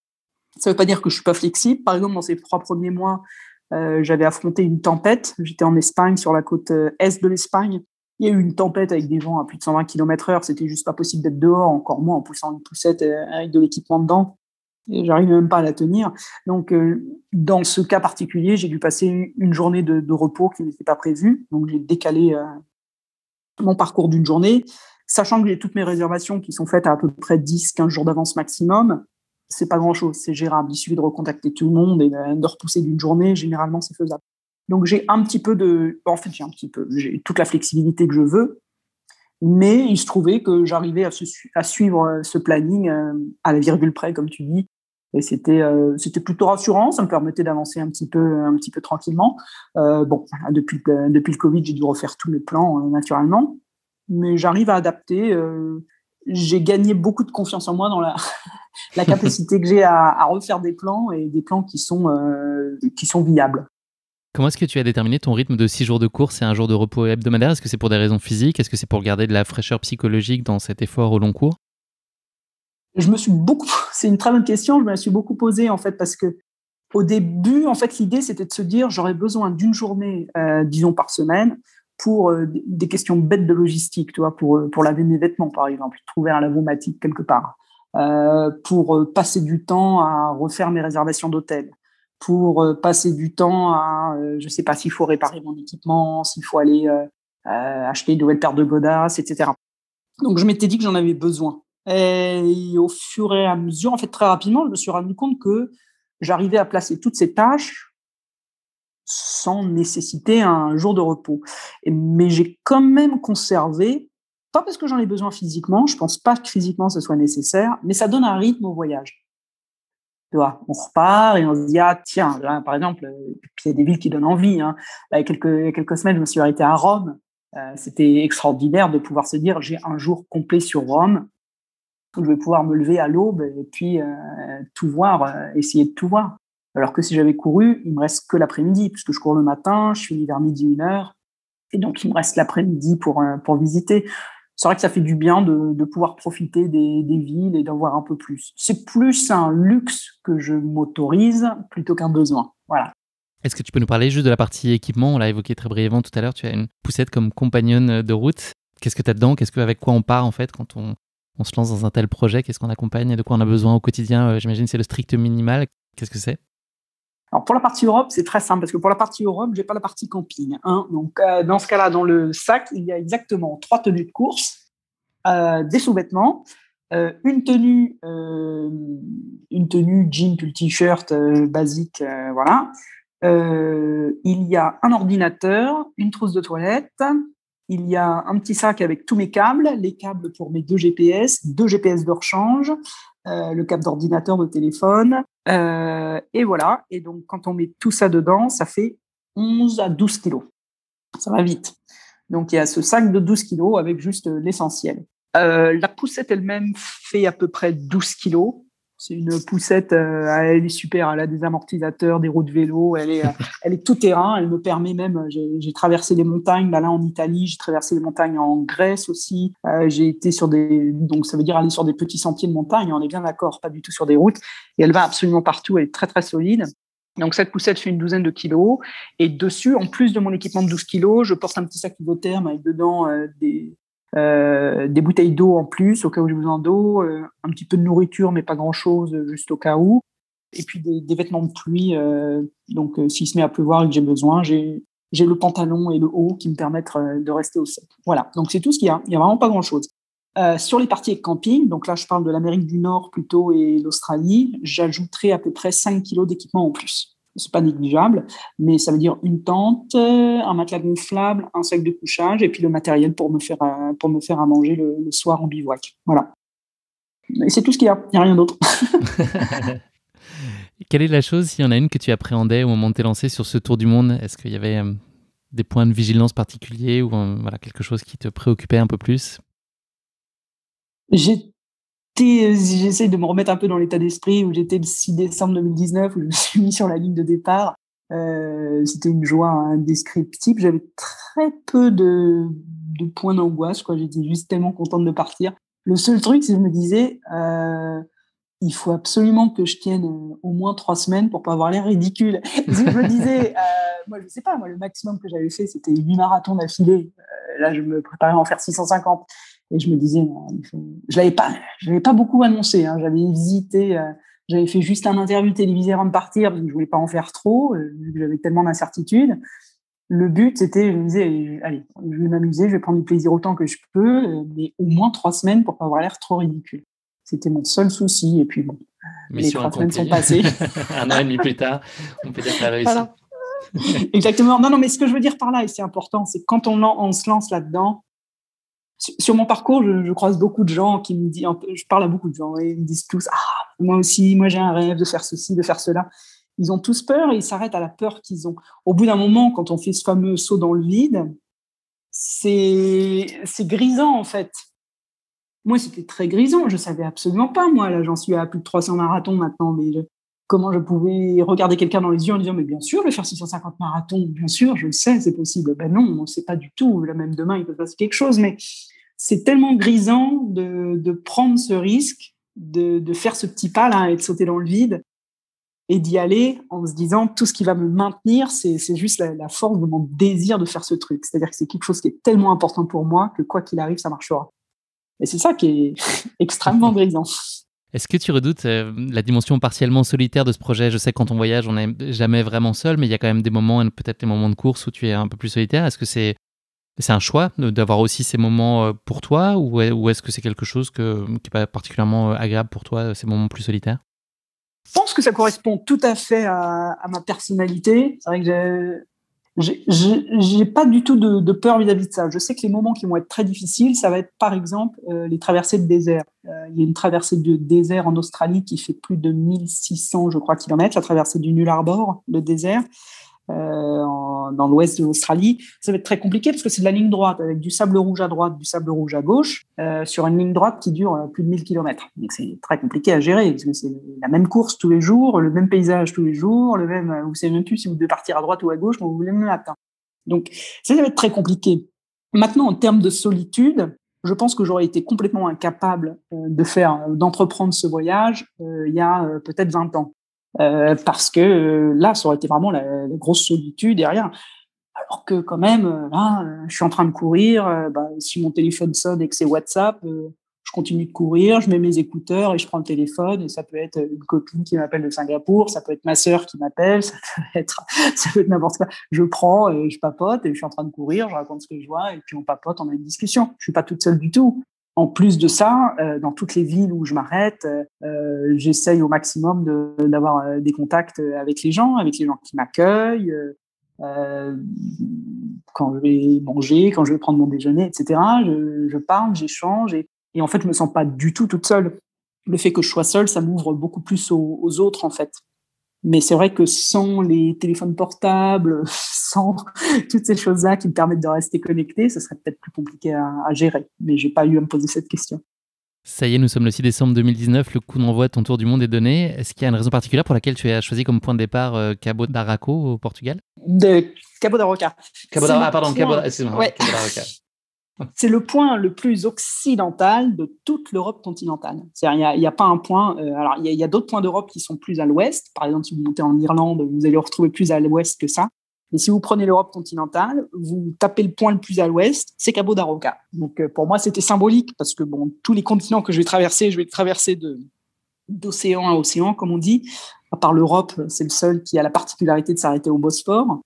Ça ne veut pas dire que je ne suis pas flexible. Par exemple, dans ces 3 premiers mois, j'avais affronté une tempête. J'étais en Espagne, sur la côte est de l'Espagne. Il y a eu une tempête avec des vents à plus de 120 km/h. C'était juste pas possible d'être dehors, encore moins en poussant une poussette avec de l'équipement dedans. Et j'arrivais même pas à la tenir. Donc, dans ce cas particulier, j'ai dû passer une journée de repos qui n'était pas prévue. Donc, j'ai décalé mon parcours d'une journée, sachant que j'ai toutes mes réservations qui sont faites à peu près 10-15 jours d'avance maximum. C'est pas grand-chose, c'est gérable. Il suffit de recontacter tout le monde et de repousser d'une journée. Généralement, c'est faisable. Donc, j'ai toute la flexibilité que je veux, mais il se trouvait que j'arrivais à suivre ce planning à la virgule près, comme tu dis. Et c'était plutôt rassurant, ça me permettait d'avancer un petit peu tranquillement. Depuis le Covid, j'ai dû refaire tous mes plans naturellement, mais j'arrive à adapter. J'ai gagné beaucoup de confiance en moi dans la capacité que j'ai à refaire des plans et des plans qui sont viables. Comment est-ce que tu as déterminé ton rythme de 6 jours de course et un jour de repos hebdomadaire? Est-ce que c'est pour des raisons physiques? Est-ce que c'est pour garder de la fraîcheur psychologique dans cet effort au long cours? C'est une très bonne question. Je me la suis beaucoup posée en fait parce que au début, en fait, l'idée c'était de se dire j'aurais besoin d'une journée, disons par semaine, pour des questions bêtes de logistique, tu vois, pour laver mes vêtements par exemple, trouver un lavomatique quelque part, pour passer du temps à refaire mes réservations d'hôtel, pour passer du temps à, je sais pas s'il faut réparer mon équipement, s'il faut aller acheter une nouvelle paire de godasses, etc. Donc je m'étais dit que j'en avais besoin. Et au fur et à mesure, en fait, très rapidement, je me suis rendu compte que j'arrivais à placer toutes ces tâches sans nécessiter un jour de repos. Mais j'ai quand même conservé, pas parce que j'en ai besoin physiquement, je pense pas que physiquement ce soit nécessaire, mais ça donne un rythme au voyage. Tu vois, on repart et on se dit, ah tiens, là, par exemple, il y a des villes qui donnent envie. Hein. Là, il y a quelques semaines, je me suis arrêté à Rome. C'était extraordinaire de pouvoir se dire j'ai un jour complet sur Rome, où je vais pouvoir me lever à l'aube et puis tout voir, essayer de tout voir. Alors que si j'avais couru, il me reste que l'après-midi, puisque je cours le matin, je finis vers midi, 1h, et donc il me reste l'après-midi pour visiter. C'est vrai que ça fait du bien de pouvoir profiter des villes et d'en voir un peu plus. C'est plus un luxe que je m'autorise plutôt qu'un besoin. Voilà. Est-ce que tu peux nous parler juste de la partie équipement ? On l'a évoqué très brièvement tout à l'heure. Tu as une poussette comme compagnonne de route. Qu'est-ce que tu as dedans ? Avec quoi on part en fait quand on se lance dans un tel projet ? Qu'est-ce qu'on accompagne ? De quoi on a besoin au quotidien ? J'imagine que c'est le strict minimal. Qu'est-ce que c'est ? Alors pour la partie Europe, c'est très simple parce que pour la partie Europe, j'ai pas la partie camping. Donc dans ce cas-là, dans le sac, il y a exactement 3 tenues de course, des sous-vêtements, une tenue jean puis le t-shirt basique, voilà. Il y a un ordinateur, une trousse de toilette. Il y a un petit sac avec tous mes câbles, les câbles pour mes 2 GPS de rechange, le câble d'ordinateur, de téléphone, et voilà. Et donc, quand on met tout ça dedans, ça fait 11 à 12 kilos. Ça va vite. Donc, il y a ce sac de 12 kilos avec juste l'essentiel. La poussette elle-même fait à peu près 12 kilos. C'est une poussette, elle est super, elle a des amortisseurs, des roues de vélo, elle est tout terrain, elle me permet même, j'ai traversé des montagnes, là en Italie, j'ai traversé des montagnes en Grèce aussi, j'ai été donc ça veut dire aller sur des petits sentiers de montagne, on est bien d'accord, pas du tout sur des routes, et elle va absolument partout, elle est très très solide. Donc cette poussette fait une douzaine de kilos, et dessus, en plus de mon équipement de 12 kilos, je porte un petit sac isotherme avec dedans des bouteilles d'eau en plus, au cas où j'ai besoin d'eau, un petit peu de nourriture, mais pas grand-chose, juste au cas où. Et puis des vêtements de pluie, donc s'il se met à pleuvoir et que j'ai besoin, j'ai le pantalon et le haut qui me permettent de rester au sec. Voilà, donc c'est tout ce qu'il y a. Il n'y a vraiment pas grand-chose. Sur les parties camping, donc là je parle de l'Amérique du Nord plutôt et l'Australie, j'ajouterai à peu près 5 kilos d'équipement en plus. C'est pas négligeable, mais ça veut dire une tente, un matelas gonflable, un sac de couchage et puis le matériel pour me faire à manger le soir en bivouac. Voilà. Et c'est tout ce qu'il y a. Il n'y a rien d'autre. Quelle est la chose, s'il y en a une, que tu appréhendais au moment de t'es lancé sur ce tour du monde ? Est-ce qu'il y avait des points de vigilance particuliers ou quelque chose qui te préoccupait un peu plus ? J'essaie de me remettre un peu dans l'état d'esprit où j'étais le 6 décembre 2019, où je me suis mis sur la ligne de départ. C'était une joie indescriptible. J'avais très peu de points d'angoisse, quoi. J'étais juste tellement contente de partir. Le seul truc, c'est que je me disais, il faut absolument que je tienne au moins 3 semaines pour pas avoir l'air ridicule. Parce que je me disais, moi, je sais pas, le maximum que j'avais fait, c'était 8 marathons d'affilée. Là, je me préparais à en faire 650. Et je me disais, je l'avais pas beaucoup annoncé. J'avais hésité. J'avais fait juste un interview télévisé avant de partir parce que je voulais pas en faire trop, vu que j'avais tellement d'incertitudes. Le but, c'était, je me disais, allez, je vais m'amuser, je vais prendre du plaisir autant que je peux, mais au moins 3 semaines pour pas avoir l'air trop ridicule. C'était mon seul souci. Et puis bon, mission les 3 semaines sont passées. 1 an et demi plus tard, on peut dire que ça a réussi. Voilà. Exactement. Non, mais ce que je veux dire par là, et c'est important, c'est que quand on se lance là-dedans, sur mon parcours, je croise beaucoup de gens qui me disent, je parle à beaucoup de gens et ils me disent tous, moi aussi, moi j'ai un rêve de faire ceci, de faire cela. Ils ont tous peur et ils s'arrêtent à la peur qu'ils ont. Au bout d'un moment, quand on fait ce fameux saut dans le vide, c'est grisant en fait. Moi, c'était très grisant. Je savais absolument pas. Moi, là, j'en suis à plus de 300 marathons maintenant, mais comment je pouvais regarder quelqu'un dans les yeux en disant, mais bien sûr, je vais faire 650 marathons, bien sûr, je le sais, c'est possible. Ben non, on ne sait pas du tout. Là, même demain, il peut se passer quelque chose, mais c'est tellement grisant de prendre ce risque, de faire ce petit pas là et de sauter dans le vide et d'y aller en se disant, tout ce qui va me maintenir, c'est juste la force de mon désir de faire ce truc. C'est-à-dire que c'est quelque chose qui est tellement important pour moi que quoi qu'il arrive, ça marchera. Et c'est ça qui est extrêmement grisant. Est-ce que tu redoutes la dimension partiellement solitaire de ce projet ? Je sais que quand on voyage, on n'est jamais vraiment seul, mais il y a quand même des moments, peut-être des moments de course où tu es un peu plus solitaire. Est-ce que c'est un choix d'avoir aussi ces moments pour toi ou est-ce que c'est quelque chose qui n'est pas particulièrement agréable pour toi, ces moments plus solitaires ? Je pense que ça correspond tout à fait à ma personnalité. C'est vrai que j'ai pas du tout de peur vis-à-vis de ça. Je sais que les moments qui vont être très difficiles, ça va être par exemple les traversées de désert. Il y a une traversée de désert en Australie qui fait plus de 1600, je crois, kilomètres, la traversée du Nullarbor, le désert. dans l'ouest de l'Australie, ça va être très compliqué parce que c'est de la ligne droite avec du sable rouge à droite, du sable rouge à gauche, sur une ligne droite qui dure plus de 1000 km. Donc c'est très compliqué à gérer parce que c'est la même course tous les jours, le même paysage tous les jours, vous savez même plus si vous devez partir à droite ou à gauche quand vous voulez le matin. Donc ça va être très compliqué. Maintenant, en termes de solitude, je pense que j'aurais été complètement incapable d'entreprendre ce voyage il y a peut-être 20 ans. Parce que là, ça aurait été vraiment la grosse solitude derrière. Alors que quand même, là, je suis en train de courir, si mon téléphone sonne et que c'est WhatsApp, je continue de courir, je mets mes écouteurs et je prends le téléphone, et ça peut être une copine qui m'appelle de Singapour, ça peut être ma sœur qui m'appelle, ça peut être n'importe quoi. Je prends et je papote et je suis en train de courir, je raconte ce que je vois et puis on papote, on a une discussion. Je suis pas toute seule du tout. En plus de ça, dans toutes les villes où je m'arrête, j'essaye au maximum d'avoir des contacts avec les gens qui m'accueillent, quand je vais manger, quand je vais prendre mon déjeuner, etc. Je parle, j'échange et en fait, je me sens pas du tout toute seule. Le fait que je sois seule, ça m'ouvre beaucoup plus aux autres, en fait. Mais c'est vrai que sans les téléphones portables, sans toutes ces choses-là qui me permettent de rester connectée, ça serait peut-être plus compliqué à gérer. Mais j'ai pas eu à me poser cette question. Ça y est, nous sommes le 6 décembre 2019, le coup d'envoi de ton tour du monde est donné. Est-ce qu'il y a une raison particulière pour laquelle tu as choisi comme point de départ Cabo da Roca au Portugal ? De Cabo da Roca. Cabo da Roca. C'est le point le plus occidental de toute l'Europe continentale. C'est-à-dire, il y a pas un point. Alors, il y a d'autres points d'Europe qui sont plus à l'ouest. Par exemple, si vous montez en Irlande, vous allez le retrouver plus à l'ouest que ça. Et si vous prenez l'Europe continentale, vous tapez le point le plus à l'ouest, c'est Cabo da Roca. Donc, pour moi, c'était symbolique parce que tous les continents que je vais traverser d'océan à océan, comme on dit. À part l'Europe, c'est le seul qui a la particularité de s'arrêter au Bosphore.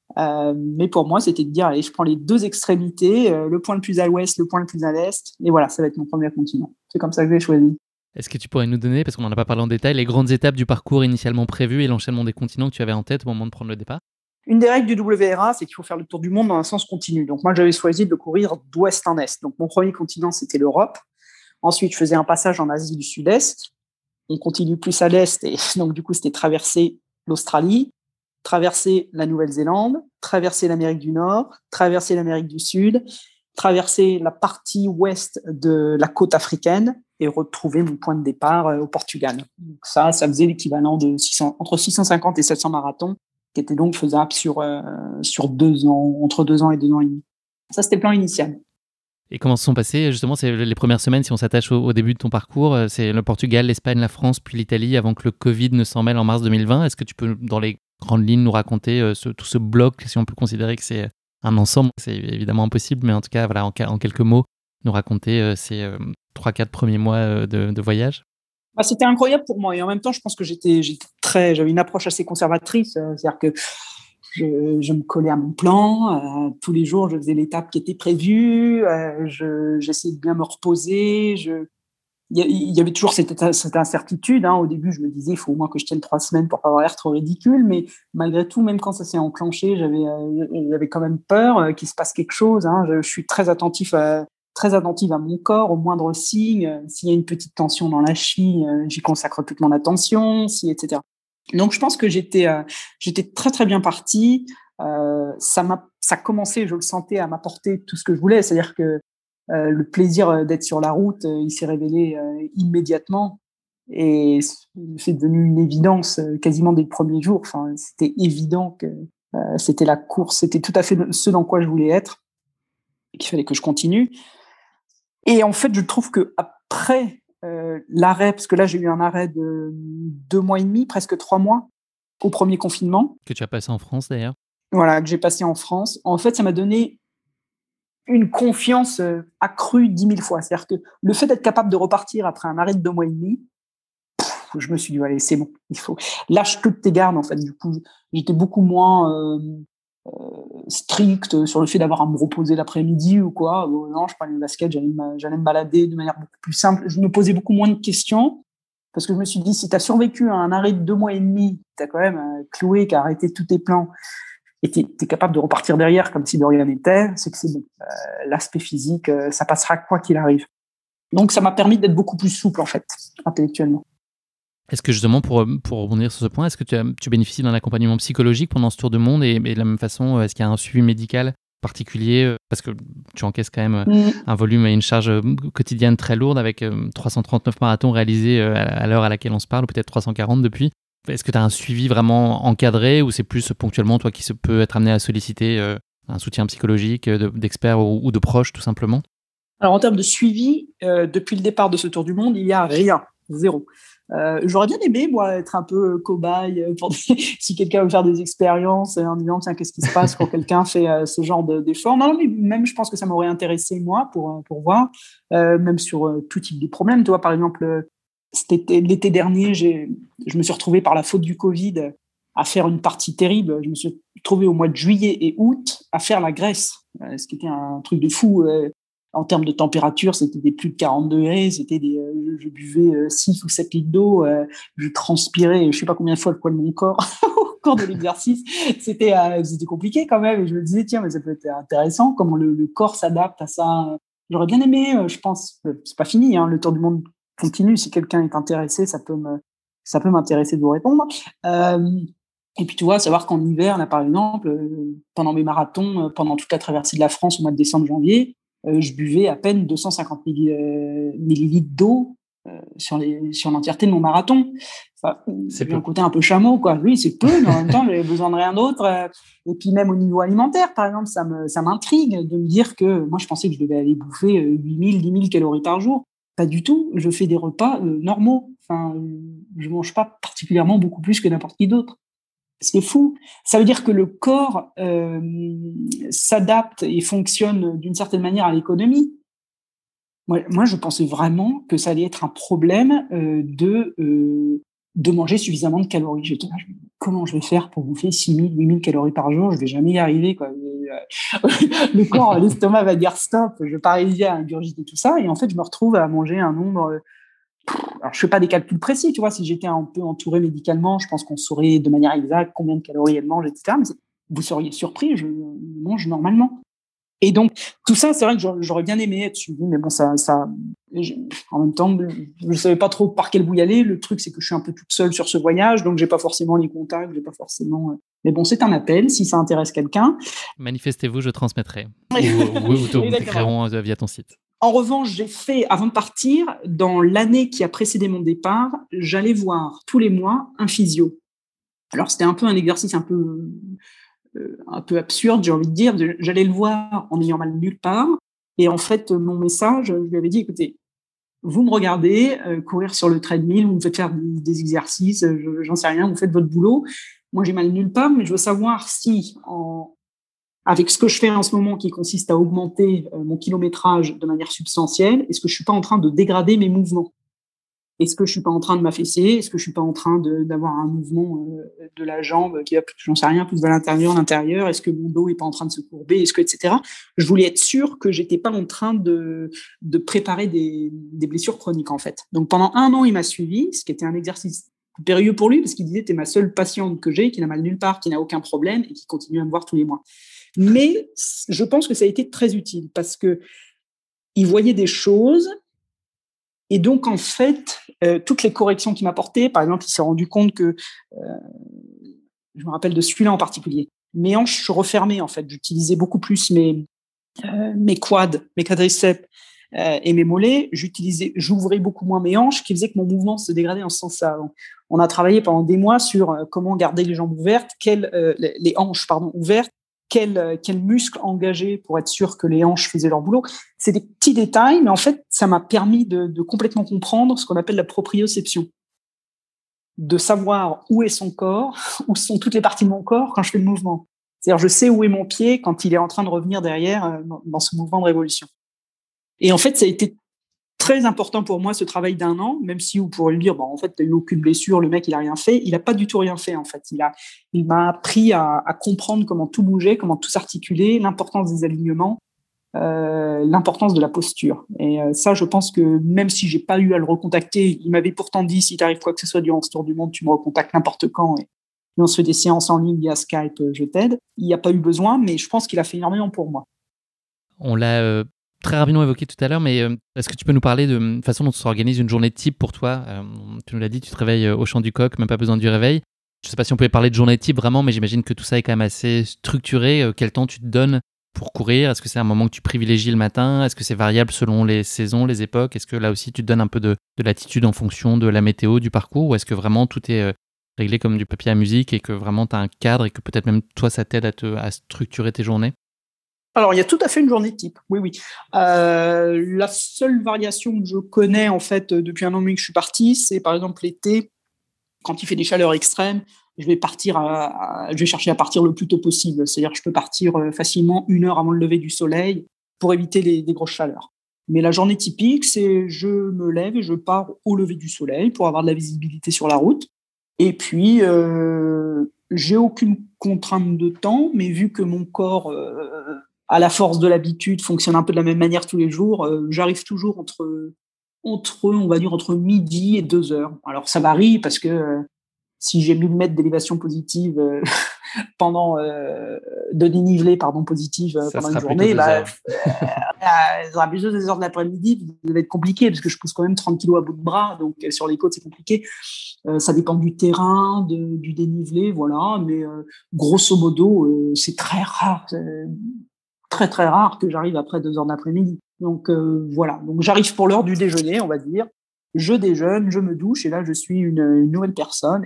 Mais pour moi, c'était de dire, allez, je prends les deux extrémités, le point le plus à l'ouest, le point le plus à l'est, et voilà, ça va être mon premier continent. C'est comme ça que j'ai choisi. Est-ce que tu pourrais nous donner, parce qu'on n'en a pas parlé en détail, les grandes étapes du parcours initialement prévu et l'enchaînement des continents que tu avais en tête au moment de prendre le départ ? Une des règles du WRA, c'est qu'il faut faire le tour du monde dans un sens continu. Donc moi, j'avais choisi de le courir d'ouest en est. Donc mon premier continent, c'était l'Europe. Ensuite, je faisais un passage en Asie du Sud-Est. On continue plus à l'est, et donc du coup, c'était traverser l'Australie, traverser la Nouvelle-Zélande, traverser l'Amérique du Nord, traverser l'Amérique du Sud, traverser la partie ouest de la côte africaine et retrouver mon point de départ au Portugal. Donc ça faisait l'équivalent de entre 650 et 700 marathons, qui étaient donc faisables sur 2 ans, entre 2 ans et 2 ans et demi. Ça, c'était le plan initial. Et comment se sont passées, justement, c'est les premières semaines, si on s'attache au début de ton parcours, c'est le Portugal, l'Espagne, la France, puis l'Italie, avant que le Covid ne s'en mêle en mars 2020. Est-ce que tu peux, dans les grandes lignes, nous raconter tout ce bloc, si on peut considérer que c'est un ensemble? C'est évidemment impossible, mais en tout cas, voilà, en quelques mots, nous raconter ces 3-4 premiers mois de voyage. C'était incroyable pour moi, et en même temps, je pense que j'avais une approche assez conservatrice, c'est-à-dire que je me collais à mon plan. Tous les jours, je faisais l'étape qui était prévue. J'essayais de bien me reposer. Il y avait toujours cette incertitude. Au début, je me disais, il faut au moins que je tienne 3 semaines pour pas avoir l'air trop ridicule. Mais malgré tout, même quand ça s'est enclenché, j'avais quand même peur qu'il se passe quelque chose. Je suis très attentive à mon corps, au moindre signe. S'il y a une petite tension dans la cheville, j'y consacre toute mon attention, etc. Donc, je pense que j'étais très, très bien partie. Ça commençait, je le sentais, à m'apporter tout ce que je voulais. C'est-à-dire que le plaisir d'être sur la route, il s'est révélé immédiatement. Et c'est devenu une évidence quasiment dès le premier jour. Enfin, c'était évident que c'était la course. C'était tout à fait ce dans quoi je voulais être. Et qu'il fallait que je continue. Et en fait, je trouve qu'après l'arrêt, parce que là, j'ai eu un arrêt de 2 mois et demi, presque 3 mois, au premier confinement. Que tu as passé en France, d'ailleurs. Voilà, que j'ai passé en France. En fait, ça m'a donné une confiance accrue 10 000 fois. C'est-à-dire que le fait d'être capable de repartir après un arrêt de 2 mois et demi, je me suis dit, allez, c'est bon, il faut. Lâche toutes tes gardes, en fait. Du coup, j'étais beaucoup moins strict sur le fait d'avoir à me reposer l'après-midi ou quoi. Non, je prenais une basket, j'allais me balader de manière beaucoup plus simple. Je me posais beaucoup moins de questions parce que je me suis dit, si tu as survécu à un arrêt de 2 mois et demi, tu as quand même cloué, qui a arrêté tous tes plans et tu es capable de repartir derrière comme si de rien n'était, c'est que c'est bon. L'aspect physique, ça passera quoi qu'il arrive. Donc, ça m'a permis d'être beaucoup plus souple, en fait, intellectuellement. Est-ce que justement, pour rebondir sur ce point, est-ce que tu bénéficies d'un accompagnement psychologique pendant ce tour du monde et de la même façon, est-ce qu'il y a un suivi médical particulier parce que tu encaisses quand même un volume et une charge quotidienne très lourde avec 339 marathons réalisés à l'heure à laquelle on se parle, ou peut-être 340 depuis. Est-ce que tu as un suivi vraiment encadré ou c'est plus ponctuellement toi qui peut être amené à solliciter un soutien psychologique d'experts ou de proches tout simplement? Alors en termes de suivi, depuis le départ de ce tour du monde, il n'y a rien, zéro. J'aurais bien aimé, moi, être un peu cobaye pour si quelqu'un veut faire des expériences en disant tiens, qu'est-ce qui se passe quand quelqu'un fait ce genre d'effort. Non, mais même je pense que ça m'aurait intéressé, moi, pour voir, même sur tout type de problèmes. Tu vois, par exemple, l'été dernier, je me suis retrouvé par la faute du Covid à faire une partie terrible. Je me suis retrouvé au mois de juillet et août à faire la Grèce, ce qui était un truc de fou. En termes de température, c'était des plus de 40 degrés, je buvais 6 ou 7 litres d'eau, je transpirais, je sais pas combien de fois le poids de mon corps au cours de l'exercice. C'était compliqué quand même, et je me disais, tiens, mais ça peut être intéressant, comment le corps s'adapte à ça. J'aurais bien aimé, je pense, c'est pas fini, hein, le tour du monde continue, si quelqu'un est intéressé, ça peut m'intéresser de vous répondre. Et puis, tu vois, savoir qu'en hiver, là, par exemple, pendant mes marathons, pendant toute la traversée de la France au mois de décembre-janvier, je buvais à peine 250 millilitres d'eau sur l'entièreté de mon marathon. Enfin, c'est un côté un peu chameau, quoi. Oui, c'est peu, mais en même temps, j'avais besoin de rien d'autre. Et puis même au niveau alimentaire, par exemple, ça m'intrigue de me dire que moi, je pensais que je devais aller bouffer 8000, 10 000 calories par jour. Pas du tout. Je fais des repas normaux. Enfin, je mange pas particulièrement beaucoup plus que n'importe qui d'autre. C'est fou. Ça veut dire que le corps s'adapte et fonctionne d'une certaine manière à l'économie. Moi, je pensais vraiment que ça allait être un problème de manger suffisamment de calories. J'étais là, comment je vais faire pour bouffer 6 000, 8 000 calories par jour? Je vais jamais y arriver, quoi. Le corps, l'estomac va dire stop. Je vais pas réussir à ingurgiter tout ça. Et en fait, je me retrouve à manger un nombre... Alors, je fais pas des calculs précis, tu vois. Si j'étais un peu entouré médicalement, je pense qu'on saurait de manière exacte combien de calories elle mange, etc. Mais vous seriez surpris, je mange normalement. Et donc, tout ça, c'est vrai que j'aurais bien aimé être suivi, mais bon, en même temps, je savais pas trop par quel bout y aller. Le truc, c'est que je suis un peu toute seule sur ce voyage, donc j'ai pas forcément les contacts, j'ai pas forcément... Mais bon, c'est un appel, si ça intéresse quelqu'un. Manifestez-vous, je transmettrai. Ou t'écriront via ton site. En revanche, j'ai fait, avant de partir, dans l'année qui a précédé mon départ, j'allais voir tous les mois un physio. Alors, c'était un peu un exercice un peu absurde, j'ai envie de dire. J'allais le voir en ayant mal nulle part. Et en fait, mon message, je lui avais dit, écoutez, vous me regardez courir sur le treadmill, vous me faites faire des exercices, j'en sais rien, vous faites votre boulot. Moi, j'ai mal nulle part, mais je veux savoir si, avec ce que je fais en ce moment, qui consiste à augmenter mon kilométrage de manière substantielle, est-ce que je suis pas en train de dégrader mes mouvements? Est-ce que je suis pas en train de m'affaisser? Est-ce que je suis pas en train d'avoir un mouvement de la jambe qui va, j'en sais rien, plus vers l'intérieur? Est-ce que mon dos est pas en train de se courber? Est-ce que, etc. Je voulais être sûre que j'étais pas en train de préparer des blessures chroniques, en fait. Donc, pendant 1 an, il m'a suivi, ce qui était un exercice périlleux pour lui, parce qu'il disait, t'es ma seule patiente que j'ai, qui n'a mal nulle part, qui n'a aucun problème et qui continue à me voir tous les mois. Mais je pense que ça a été très utile parce que il voyait des choses et donc en fait toutes les corrections qu'il m'apportait, par exemple, il s'est rendu compte que je me rappelle de celui-là en particulier. Mes hanches se refermaient en fait, j'utilisais beaucoup plus mes quads, mes quadriceps et mes mollets. J'ouvrais beaucoup moins mes hanches, qui faisait que mon mouvement se dégradait en ce sens-là. On a travaillé pendant des mois sur comment garder les jambes ouvertes, les hanches ouvertes. Quel muscle engager pour être sûr que les hanches faisaient leur boulot. C'est des petits détails, mais en fait, ça m'a permis de complètement comprendre ce qu'on appelle la proprioception. De savoir où est son corps, où sont toutes les parties de mon corps quand je fais le mouvement. C'est-à-dire, je sais où est mon pied quand il est en train de revenir derrière dans ce mouvement de révolution. Et en fait, ça a été très important pour moi, ce travail d'1 an, même si vous pourrez me dire, en fait, t'as eu aucune blessure, le mec, il a rien fait. Il a pas du tout rien fait, en fait. Il m'a appris à comprendre comment tout bougeait, comment tout s'articulait, l'importance des alignements, l'importance de la posture. Et ça, je pense que même si j'ai pas eu à le recontacter, il m'avait pourtant dit, si t'arrives quoi que ce soit durant ce tour du monde, tu me recontactes n'importe quand et on se fait des séances en ligne via Skype, je t'aide. Il n'y a pas eu besoin, mais je pense qu'il a fait énormément pour moi. On l'a très rapidement évoqué tout à l'heure, mais est-ce que tu peux nous parler de la façon dont s'organise une journée type pour toi? Tu nous l'as dit, tu te réveilles au chant du coq, même pas besoin du réveil. Je ne sais pas si on pouvait parler de journée type vraiment, mais j'imagine que tout ça est quand même assez structuré. Quel temps tu te donnes pour courir? Est-ce que c'est un moment que tu privilégies le matin? Est-ce que c'est variable selon les saisons, les époques? Est-ce que là aussi tu te donnes un peu de latitude en fonction de la météo, du parcours? Ou est-ce que vraiment tout est réglé comme du papier à musique et que vraiment tu as un cadre et que peut-être même toi ça t'aide à structurer tes journées? Alors, il y a tout à fait une journée type, oui, oui. La seule variation que je connais, en fait, depuis 1 an et demi que je suis parti, c'est par exemple l'été, quand il fait des chaleurs extrêmes, je vais chercher à partir le plus tôt possible. C'est-à-dire que je peux partir facilement 1 heure avant le lever du soleil pour éviter les grosses chaleurs. Mais la journée typique, c'est je me lève et je pars au lever du soleil pour avoir de la visibilité sur la route. Et puis, j'ai aucune contrainte de temps, mais vu que mon corps, à la force de l'habitude, fonctionne un peu de la même manière tous les jours, j'arrive toujours on va dire, entre midi et 2 heures. Alors, ça varie parce que si j'ai 1000 mètres d'élévation positive de dénivelé, positive pendant une journée, ça sera plutôt des heures de l'après-midi. Ça va être compliqué parce que je pousse quand même 30 kilos à bout de bras, donc sur les côtes, c'est compliqué. Ça dépend du terrain, du dénivelé, voilà. Mais grosso modo, c'est très rare, très très rare que j'arrive après 2 heures d'après-midi. Donc voilà. Donc j'arrive pour l'heure du déjeuner, on va dire. Je déjeune, je me douche et là je suis une nouvelle personne.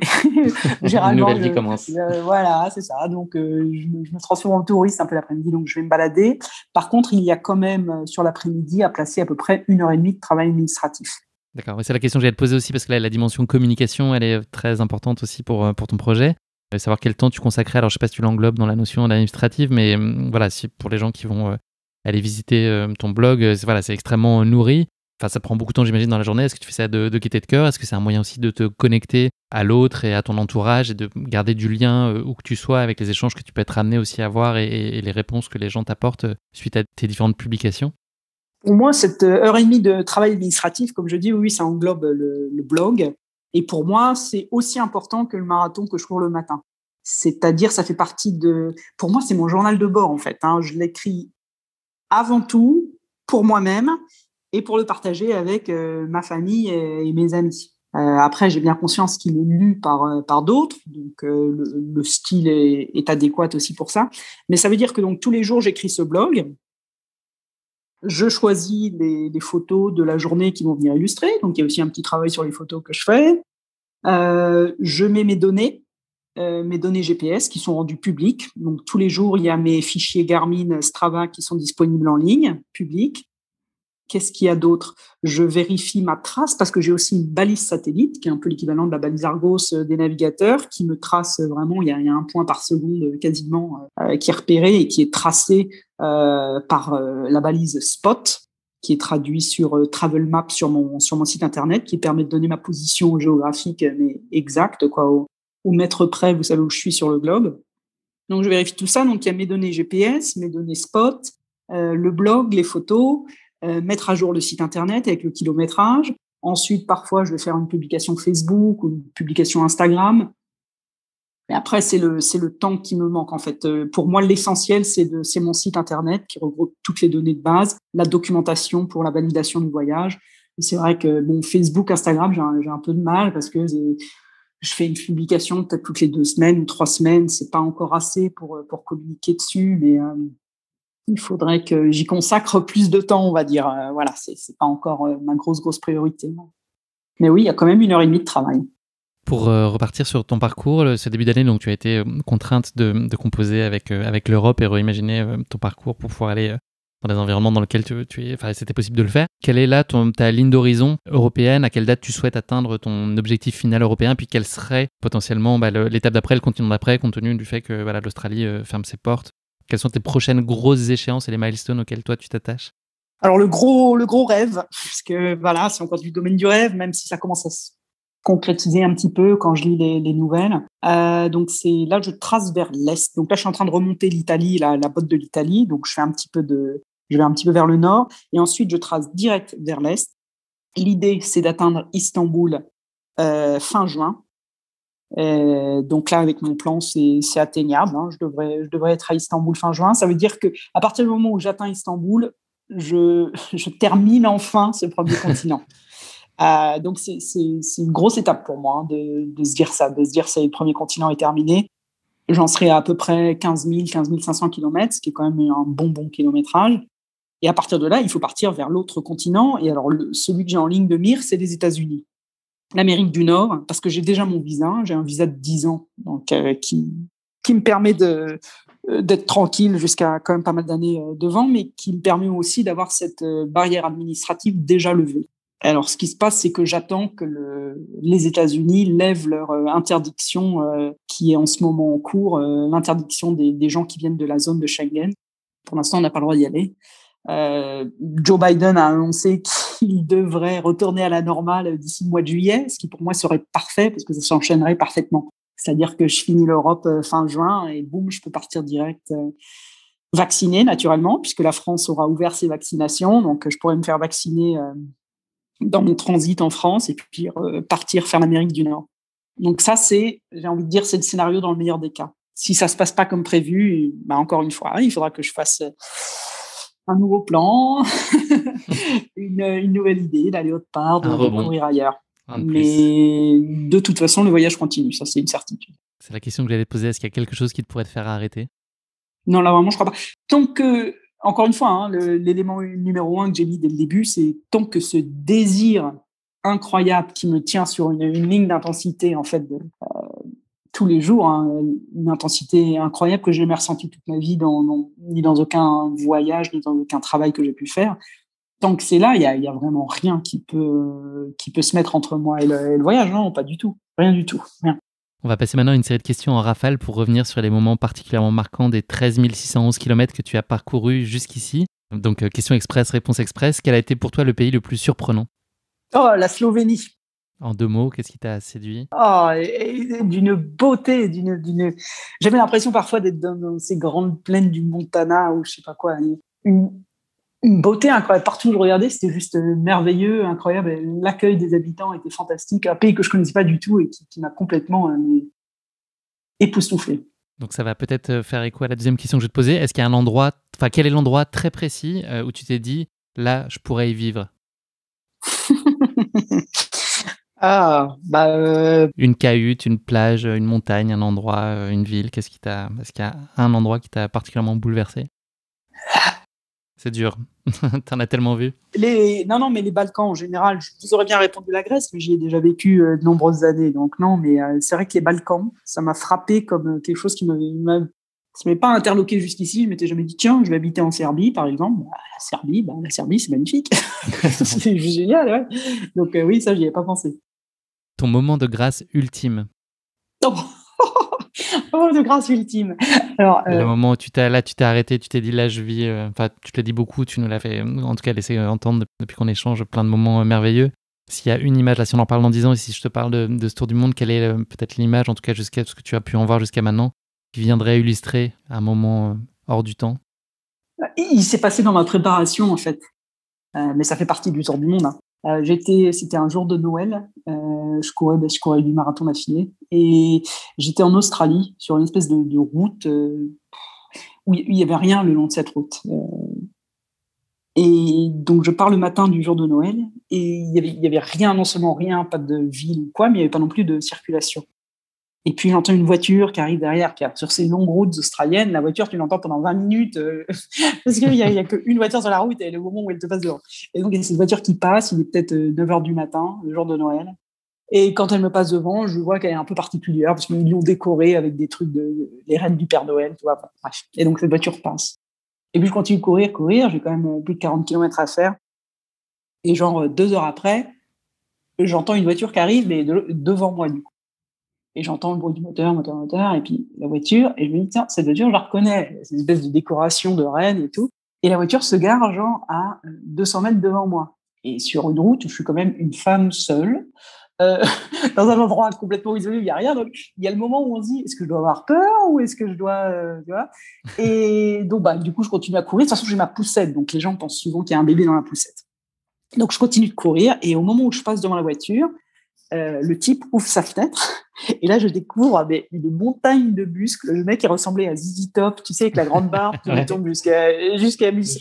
Généralement, une nouvelle vie commence. Voilà, c'est ça. Donc je me transforme en touriste un peu l'après-midi, donc je vais me balader. Par contre, il y a quand même sur l'après-midi à placer à peu près 1 heure et demie de travail administratif. D'accord, c'est la question que j'allais te poser aussi parce que là, la dimension communication, elle est très importante aussi pour ton projet. Savoir quel temps tu consacrais. Alors, je ne sais pas si tu l'englobes dans la notion administrative, mais voilà, si pour les gens qui vont aller visiter ton blog, c'est extrêmement nourri. Enfin, ça prend beaucoup de temps, j'imagine, dans la journée. Est-ce que tu fais ça de gaieté de cœur? Est-ce que c'est un moyen aussi de te connecter à l'autre et à ton entourage et de garder du lien où que tu sois avec les échanges que tu peux être amené aussi à avoir et les réponses que les gens t'apportent suite à tes différentes publications? Pour moi, cette 1 heure et demie de travail administratif, comme je dis, oui, ça englobe le blog. Et pour moi, c'est aussi important que le marathon que je cours le matin. C'est-à-dire, ça fait partie pour moi, c'est mon journal de bord, en fait. Je l'écris avant tout pour moi-même et pour le partager avec ma famille et mes amis. Après, j'ai bien conscience qu'il est lu par d'autres, donc le style est adéquat aussi pour ça. Mais ça veut dire que donc tous les jours, j'écris ce blog. Je choisis les photos de la journée qui vont venir illustrer. Donc, il y a aussi un petit travail sur les photos que je fais. Je mets mes données GPS qui sont rendues publiques. Donc, tous les jours, il y a mes fichiers Garmin, Strava qui sont disponibles en ligne, publics. Qu'est-ce qu'il y a d'autre? Je vérifie ma trace parce que j'ai aussi une balise satellite qui est un peu l'équivalent de la balise Argos des navigateurs qui me trace vraiment, il y a 1 point par seconde quasiment qui est repéré et qui est tracé par la balise Spot qui est traduit sur Travel Map sur mon site internet qui permet de donner ma position géographique mais exacte au mètre près, vous savez où je suis sur le globe. Donc je vérifie tout ça. Donc il y a mes données GPS, mes données Spot, le blog, les photos. Mettre à jour le site internet avec le kilométrage. Ensuite, parfois, je vais faire une publication Facebook ou une publication Instagram. Et après, c'est le temps qui me manque, en fait. Pour moi, l'essentiel, c'est mon site internet qui regroupe toutes les données de base, la documentation pour la validation du voyage. Et c'est vrai que, Facebook, Instagram, j'ai un peu de mal parce que je fais une publication peut-être toutes les 2 semaines ou 3 semaines. C'est pas encore assez pour communiquer dessus, mais il faudrait que j'y consacre plus de temps, on va dire. Voilà, c'est pas encore ma grosse priorité. Mais oui, il y a quand même 1 heure et demie de travail. Pour repartir sur ton parcours, ce début d'année, donc tu as été contrainte de composer avec l'Europe et réimaginer ton parcours pour pouvoir aller dans des environnements dans lesquels tu es. Enfin, c'était possible de le faire. Quelle est là ta ligne d'horizon européenne? À quelle date tu souhaites atteindre ton objectif final européen? Puis quelle serait potentiellement l'étape d'après, le continent d'après, compte tenu du fait que l'Australie ferme ses portes? Quelles sont tes prochaines grosses échéances et les milestones auxquels toi tu t'attaches? Alors le gros rêve, parce que c'est encore du domaine du rêve, même si ça commence à se concrétiser un petit peu quand je lis les nouvelles. Donc c'est là je trace vers l'est. Donc là je suis en train de remonter l'Italie, la botte de l'Italie. Donc je vais un petit peu vers le nord et ensuite je trace direct vers l'est. L'idée c'est d'atteindre Istanbul fin juin. Donc là, avec mon plan, c'est atteignable. Je devrais être à Istanbul fin juin. Ça veut dire que à partir du moment où j'atteins Istanbul, je termine enfin ce premier continent. Donc, c'est une grosse étape pour moi de se dire ça, de se dire que le premier continent est terminé. J'en serai à peu près 15 500 kilomètres, ce qui est quand même un bon kilométrage. Et à partir de là, il faut partir vers l'autre continent. Et alors, celui que j'ai en ligne de mire, c'est les États-Unis. L'Amérique du Nord, parce que j'ai déjà mon visa. J'ai un visa de 10 ans donc, qui me permet d'être tranquille jusqu'à quand même pas mal d'années devant, mais qui me permet aussi d'avoir cette barrière administrative déjà levée. Alors, ce qui se passe, c'est que j'attends que les États-Unis lèvent leur interdiction qui est en ce moment en cours, l'interdiction des gens qui viennent de la zone de Schengen. Pour l'instant, on n'a pas le droit d'y aller. Joe Biden a annoncé qu'il devrait retourner à la normale d'ici le mois de juillet, ce qui pour moi serait parfait parce que ça s'enchaînerait parfaitement. C'est-à-dire que je finis l'Europe fin juin et boum, je peux partir direct vacciné naturellement, puisque la France aura ouvert ses vaccinations. Donc, je pourrais me faire vacciner dans mon transit en France et puis partir faire l'Amérique du Nord. Donc ça, j'ai envie de dire, c'est le scénario dans le meilleur des cas. Si ça se passe pas comme prévu, encore une fois, il faudra que je fasse un nouveau plan, une nouvelle idée d'aller autre part, de courir ailleurs. Mais de toute façon, le voyage continue, ça c'est une certitude. C'est la question que j'allais te poser, est-ce qu'il y a quelque chose qui te pourrait te faire arrêter ? Non, là vraiment, je crois pas. Tant que, encore une fois, l'élément numéro 1 que j'ai mis dès le début, c'est tant que ce désir incroyable qui me tient sur une ligne d'intensité, en fait, tous les jours, une intensité incroyable que j'ai jamais ressentie toute ma vie, ni dans aucun voyage, ni dans aucun travail que j'ai pu faire. Tant que c'est là, il y a vraiment rien qui peut se mettre entre moi et le voyage. Non, pas du tout. Rien du tout. Rien. On va passer maintenant à une série de questions en rafale pour revenir sur les moments particulièrement marquants des 13 611 km que tu as parcourus jusqu'ici. Donc, question express, réponse express. Quel a été pour toi le pays le plus surprenant ? Oh, la Slovénie. En 2 mots, qu'est-ce qui t'a séduit ? Oh, d'une beauté, J'avais l'impression parfois d'être dans ces grandes plaines du Montana ou je sais pas quoi. Une beauté incroyable. Partout où je regardais, c'était juste merveilleux, incroyable. L'accueil des habitants était fantastique. Un pays que je connaissais pas du tout et qui m'a complètement époustouflé. Donc ça va peut-être faire écho à la deuxième question que je vais te poser. Est-ce qu'il y a un endroit, quel est l'endroit très précis où tu t'es dit, là, je pourrais y vivre ? Une cahute, une plage, une montagne, un endroit, une ville. Est-ce qu'il y a un endroit qui t'a particulièrement bouleversé ? C'est dur. T'en as tellement vu. Non, mais les Balkans en général, je vous aurais bien répondu la Grèce, mais j'y ai déjà vécu de nombreuses années. Donc non, mais c'est vrai que les Balkans, ça m'a frappé comme quelque chose qui ça ne m'est pas interloqué jusqu'ici. Je m'étais jamais dit, tiens, je vais habiter en Serbie, par exemple. La Serbie, c'est magnifique. C'est génial, ouais. Donc oui, ça, j'y avais pas pensé. Ton moment de grâce ultime. Moment de grâce ultime. Alors, le moment où tu t'es arrêté, tu t'es dit là je vis, tu te l'as dit beaucoup, tu nous l'as fait en tout cas laissé entendre depuis qu'on échange plein de moments merveilleux. S'il y a une image, là si on en parle dans 10 ans et si je te parle de ce tour du monde, quelle est peut-être l'image, en tout cas jusqu'à ce que tu as pu en voir jusqu'à maintenant, qui viendrait illustrer un moment hors du temps ? Il s'est passé dans ma préparation en fait, mais ça fait partie du tour du monde. C'était un jour de Noël, je courais du marathon d'affilée et j'étais en Australie sur une espèce de route où il y avait rien le long de cette route. Et donc je pars le matin du jour de Noël et il y avait rien, non seulement rien, pas de ville ou quoi, mais il y avait pas non plus de circulation. Et puis j'entends une voiture qui arrive derrière, sur ces longues routes australiennes. La voiture, tu l'entends pendant 20 minutes parce qu'il y a qu'une voiture sur la route et le moment où elle te passe devant. Et donc il y a cette voiture qui passe, il est peut-être 9h du matin, le jour de Noël. Et quand elle me passe devant, je vois qu'elle est un peu particulière parce qu'ils l'ont décorée avec des trucs les reines du Père Noël, tu vois. Bref. Et donc cette voiture passe. Et puis je continue de courir. J'ai quand même plus de 40 km à faire. Et genre 2 heures après, j'entends une voiture qui arrive mais devant moi du coup. Et j'entends le bruit du moteur, et puis la voiture, et je me dis, tiens, cette voiture, je la reconnais. C'est une espèce de décoration de reine et tout. Et la voiture se gare, genre, à 200 mètres devant moi. Et sur une route où je suis quand même une femme seule, dans un endroit complètement isolé où il n'y a rien. Donc, il y a le moment où on se dit, est-ce que je dois avoir peur ou est-ce que je dois, tu vois ? Et donc, du coup, je continue à courir. De toute façon, j'ai ma poussette. Donc, les gens pensent souvent qu'il y a un bébé dans la poussette. Donc, je continue de courir. Et au moment où je passe devant la voiture, le type ouvre sa fenêtre et là je découvre une montagne de muscles. Le mec il ressemblait à ZZ Top, tu sais, avec la grande barbe qui tourne jusqu'à lui.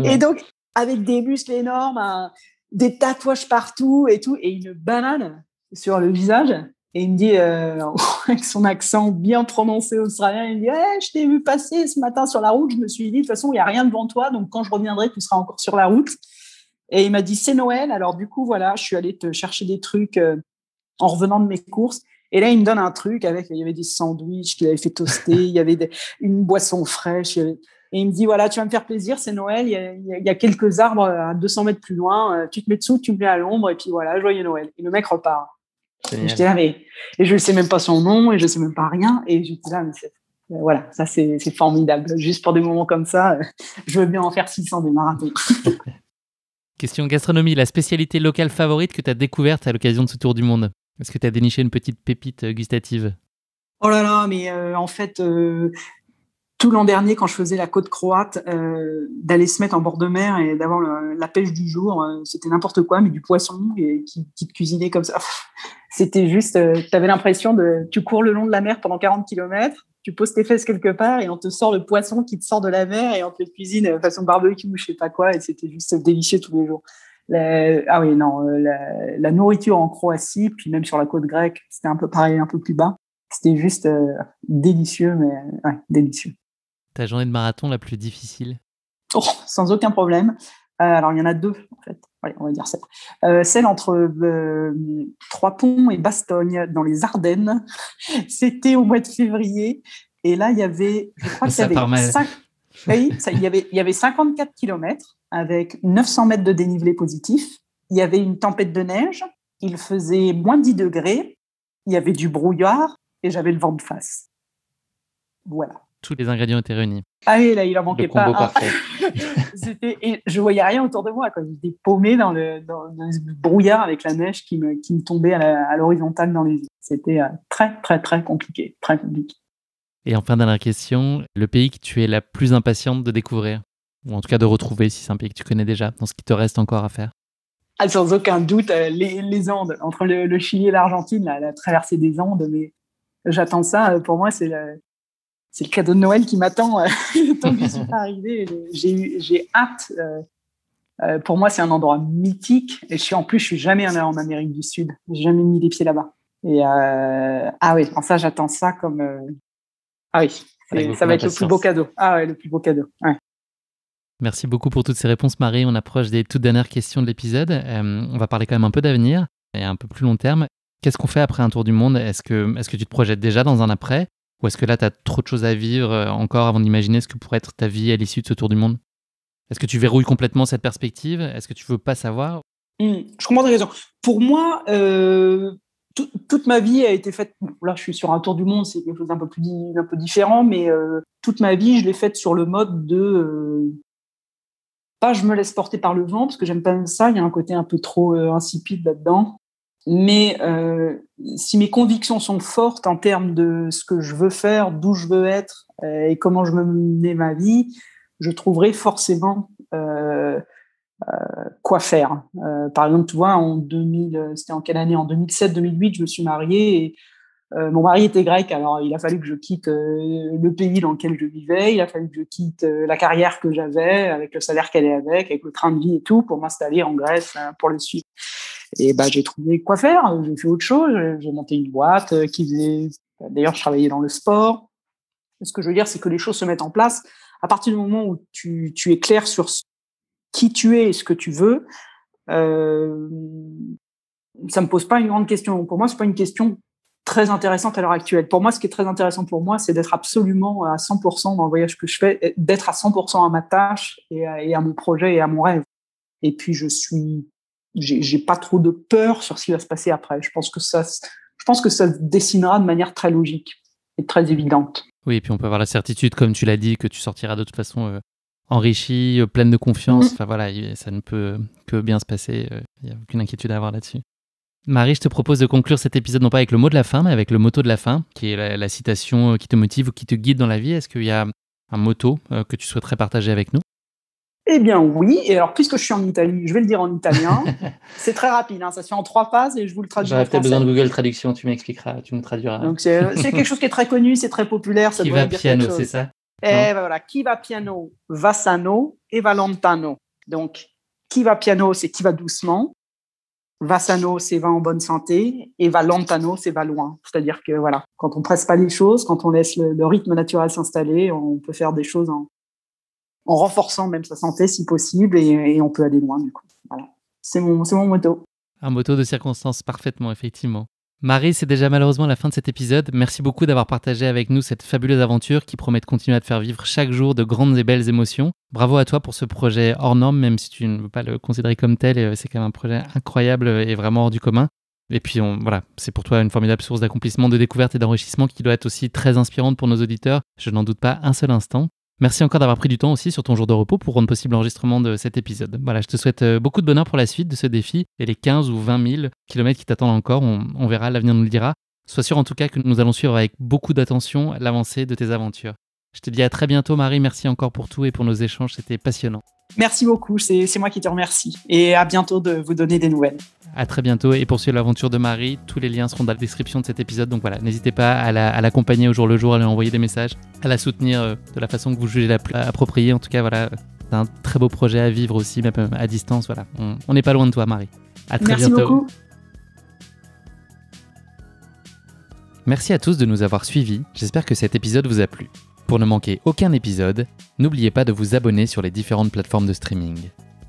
Et donc avec des muscles énormes, des tatouages partout et tout, et une banane sur le visage. Et il me dit, avec son accent bien prononcé australien, il me dit hey, je t'ai vu passer ce matin sur la route. Je me suis dit, de toute façon, il n'y a rien devant toi. Donc, quand je reviendrai, tu seras encore sur la route. Et il m'a dit, c'est Noël. Alors, du coup, voilà, je suis allée te chercher des trucs en revenant de mes courses. Et là, il me donne un truc il y avait des sandwichs qu'il avait fait toaster, il y avait une boisson fraîche. Et il me dit, voilà, tu vas me faire plaisir, c'est Noël. Il y a quelques arbres à 200 mètres plus loin. Tu te mets dessous, tu me mets à l'ombre. Et puis voilà, joyeux Noël. Et le mec repart. Et j'étais là, et je ne sais même pas son nom et je ne sais même pas rien. Et j'étais là, mais voilà, ça c'est formidable. Juste pour des moments comme ça, je veux bien en faire 600 des marathons. Question gastronomie, la spécialité locale favorite que tu as découverte à l'occasion de ce tour du monde? Est-ce que tu as déniché une petite pépite gustative? Oh là là, mais en fait, tout l'an dernier, quand je faisais la côte croate, d'aller se mettre en bord de mer et d'avoir la pêche du jour, c'était n'importe quoi, mais du poisson et qui te cuisinait comme ça. C'était juste, tu avais l'impression tu cours le long de la mer pendant 40 km, tu poses tes fesses quelque part et on te sort le poisson qui te sort de la mer et on te le cuisine façon barbecue ou je sais pas quoi, et c'était juste délicieux tous les jours. Ah oui, non, la nourriture en Croatie, puis même sur la côte grecque, c'était un peu pareil, un peu plus bas. C'était juste délicieux, mais ouais, délicieux. Ta journée de marathon la plus difficile? Sans aucun problème. Alors, il y en a deux, en fait. Allez, on va dire ça. Celle entre Trois-Ponts et Bastogne, dans les Ardennes. C'était au mois de février. Et là, il y avait, je crois qu'il y avait il y avait 54 km avec 900 mètres de dénivelé positif. Il y avait une tempête de neige. Il faisait moins 10 degrés. Il y avait du brouillard et j'avais le vent de face. Voilà. Tous les ingrédients étaient réunis. Ah oui, là, il en manquait pas. Le combo parfait. Et je voyais rien autour de moi, quoi. J'étais paumée dans le brouillard avec la neige qui me tombait à l'horizontale dans les yeux. C'était très, très, très compliqué. Très compliqué. Et enfin, dernière question, le pays que tu es la plus impatiente de découvrir, ou en tout cas de retrouver, si c'est un pays que tu connais déjà, dans ce qui te reste encore à faire? Ah, sans aucun doute, les Andes, entre le Chili et l'Argentine, la traversée des Andes, mais j'attends ça. Pour moi, c'est le cadeau de Noël qui m'attend tant que je suis pas arrivée. J'ai hâte. Pour moi, c'est un endroit mythique. Et je suis jamais allée en Amérique du Sud. J'ai jamais mis les pieds là-bas. Et ah oui, en ça, j'attends ça comme. Ah oui, ça va être le plus beau cadeau. Ah ouais, le plus beau cadeau. Ouais. Merci beaucoup pour toutes ces réponses, Marie. On approche des toutes dernières questions de l'épisode. On va parler quand même un peu d'avenir et un peu plus long terme. Qu'est-ce qu'on fait après un tour du monde? Est-ce que tu te projettes déjà dans un après? Ou est-ce que là, tu as trop de choses à vivre encore avant d'imaginer ce que pourrait être ta vie à l'issue de ce tour du monde? Est-ce que tu verrouilles complètement cette perspective? Est-ce que tu veux pas savoir? Je comprends ta question. Pour moi, toute ma vie a été faite. Bon, là, je suis sur un tour du monde, c'est quelque chose d'un peu différent, mais toute ma vie, je l'ai faite sur le mode de pas je me laisse porter par le vent, parce que j'aime pas ça. Il y a un côté un peu trop insipide là-dedans. Mais si mes convictions sont fortes en termes de ce que je veux faire, d'où je veux être et comment je veux mener ma vie, je trouverai forcément quoi faire. Par exemple, tu vois, c'était en quelle année? En 2007-2008, je me suis mariée et mon mari était grec, alors il a fallu que je quitte le pays dans lequel je vivais, il a fallu que je quitte la carrière que j'avais, avec le salaire qu'elle est avec le train de vie et tout, pour m'installer en Grèce pour le suivre. Et j'ai trouvé quoi faire, j'ai fait autre chose, j'ai monté une boîte d'ailleurs je travaillais dans le sport. Ce que je veux dire, c'est que les choses se mettent en place à partir du moment où tu es clair sur qui tu es et ce que tu veux. Ça me pose pas une grande question. Pour moi, c'est pas une question très intéressante à l'heure actuelle. Pour moi, ce qui est très intéressant pour moi, c'est d'être absolument à 100% dans le voyage que je fais, d'être à 100% à ma tâche et à mon projet et à mon rêve. Et puis, j'ai pas trop de peur sur ce qui va se passer après. Je pense que ça se dessinera de manière très logique et très évidente. Oui, et puis on peut avoir la certitude, comme tu l'as dit, que tu sortiras de toute façon enrichie, pleine de confiance. Enfin voilà, ça ne peut que bien se passer. Il n'y a aucune inquiétude à avoir là-dessus. Marie, je te propose de conclure cet épisode non pas avec le mot de la fin, mais avec le motto de la fin, qui est la citation qui te motive ou qui te guide dans la vie. Est-ce qu'il y a un motto que tu souhaiterais partager avec nous? Eh bien oui, et alors puisque je suis en Italie, je vais le dire en italien. C'est très rapide, ça se fait en 3 phases et je vous le traduis en français. J'aurais peut-être besoin de Google Traduction, tu m'expliqueras, tu me traduiras. Donc c'est quelque chose qui est très connu, c'est très populaire. Ça Chi va piano, c'est ça? Voilà, chi va piano va sano e va lontano. Donc, qui va piano, c'est qui va doucement. Va sano, c'est va en bonne santé. Et va lentano, c'est va loin. C'est-à-dire que voilà, quand on presse pas les choses, quand on laisse le rythme naturel s'installer, on peut faire des choses en renforçant même sa santé si possible et on peut aller loin du coup. Voilà. C'est mon motto. Un motto de circonstance parfaitement, effectivement. Marie, c'est déjà malheureusement la fin de cet épisode. Merci beaucoup d'avoir partagé avec nous cette fabuleuse aventure qui promet de continuer à te faire vivre chaque jour de grandes et belles émotions. Bravo à toi pour ce projet hors norme, même si tu ne veux pas le considérer comme tel. C'est quand même un projet incroyable et vraiment hors du commun. Et puis voilà, c'est pour toi une formidable source d'accomplissement, de découverte et d'enrichissement qui doit être aussi très inspirante pour nos auditeurs. Je n'en doute pas un seul instant. Merci encore d'avoir pris du temps aussi sur ton jour de repos pour rendre possible l'enregistrement de cet épisode. Voilà, je te souhaite beaucoup de bonheur pour la suite de ce défi et les 15 ou 20 000 kilomètres qui t'attendent encore. On verra, l'avenir nous le dira. Sois sûr en tout cas que nous allons suivre avec beaucoup d'attention l'avancée de tes aventures. Je te dis à très bientôt Marie, merci encore pour tout et pour nos échanges, c'était passionnant. Merci beaucoup, c'est moi qui te remercie. Et à bientôt de vous donner des nouvelles. À très bientôt et pour suivre l'aventure de Marie, tous les liens seront dans la description de cet épisode. Donc voilà, n'hésitez pas à l'accompagner au jour le jour, à lui envoyer des messages, à la soutenir de la façon que vous jugez la plus appropriée. En tout cas, voilà, c'est un très beau projet à vivre aussi, même à distance. Voilà, on n'est pas loin de toi Marie. À très bientôt. Merci beaucoup. Merci à tous de nous avoir suivis. J'espère que cet épisode vous a plu. Pour ne manquer aucun épisode, n'oubliez pas de vous abonner sur les différentes plateformes de streaming.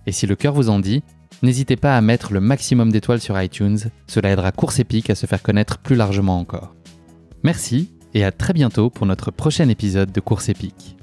Et si le cœur vous en dit, n'hésitez pas à mettre le maximum d'étoiles sur iTunes, cela aidera Course Épique à se faire connaître plus largement encore. Merci et à très bientôt pour notre prochain épisode de Course Épique.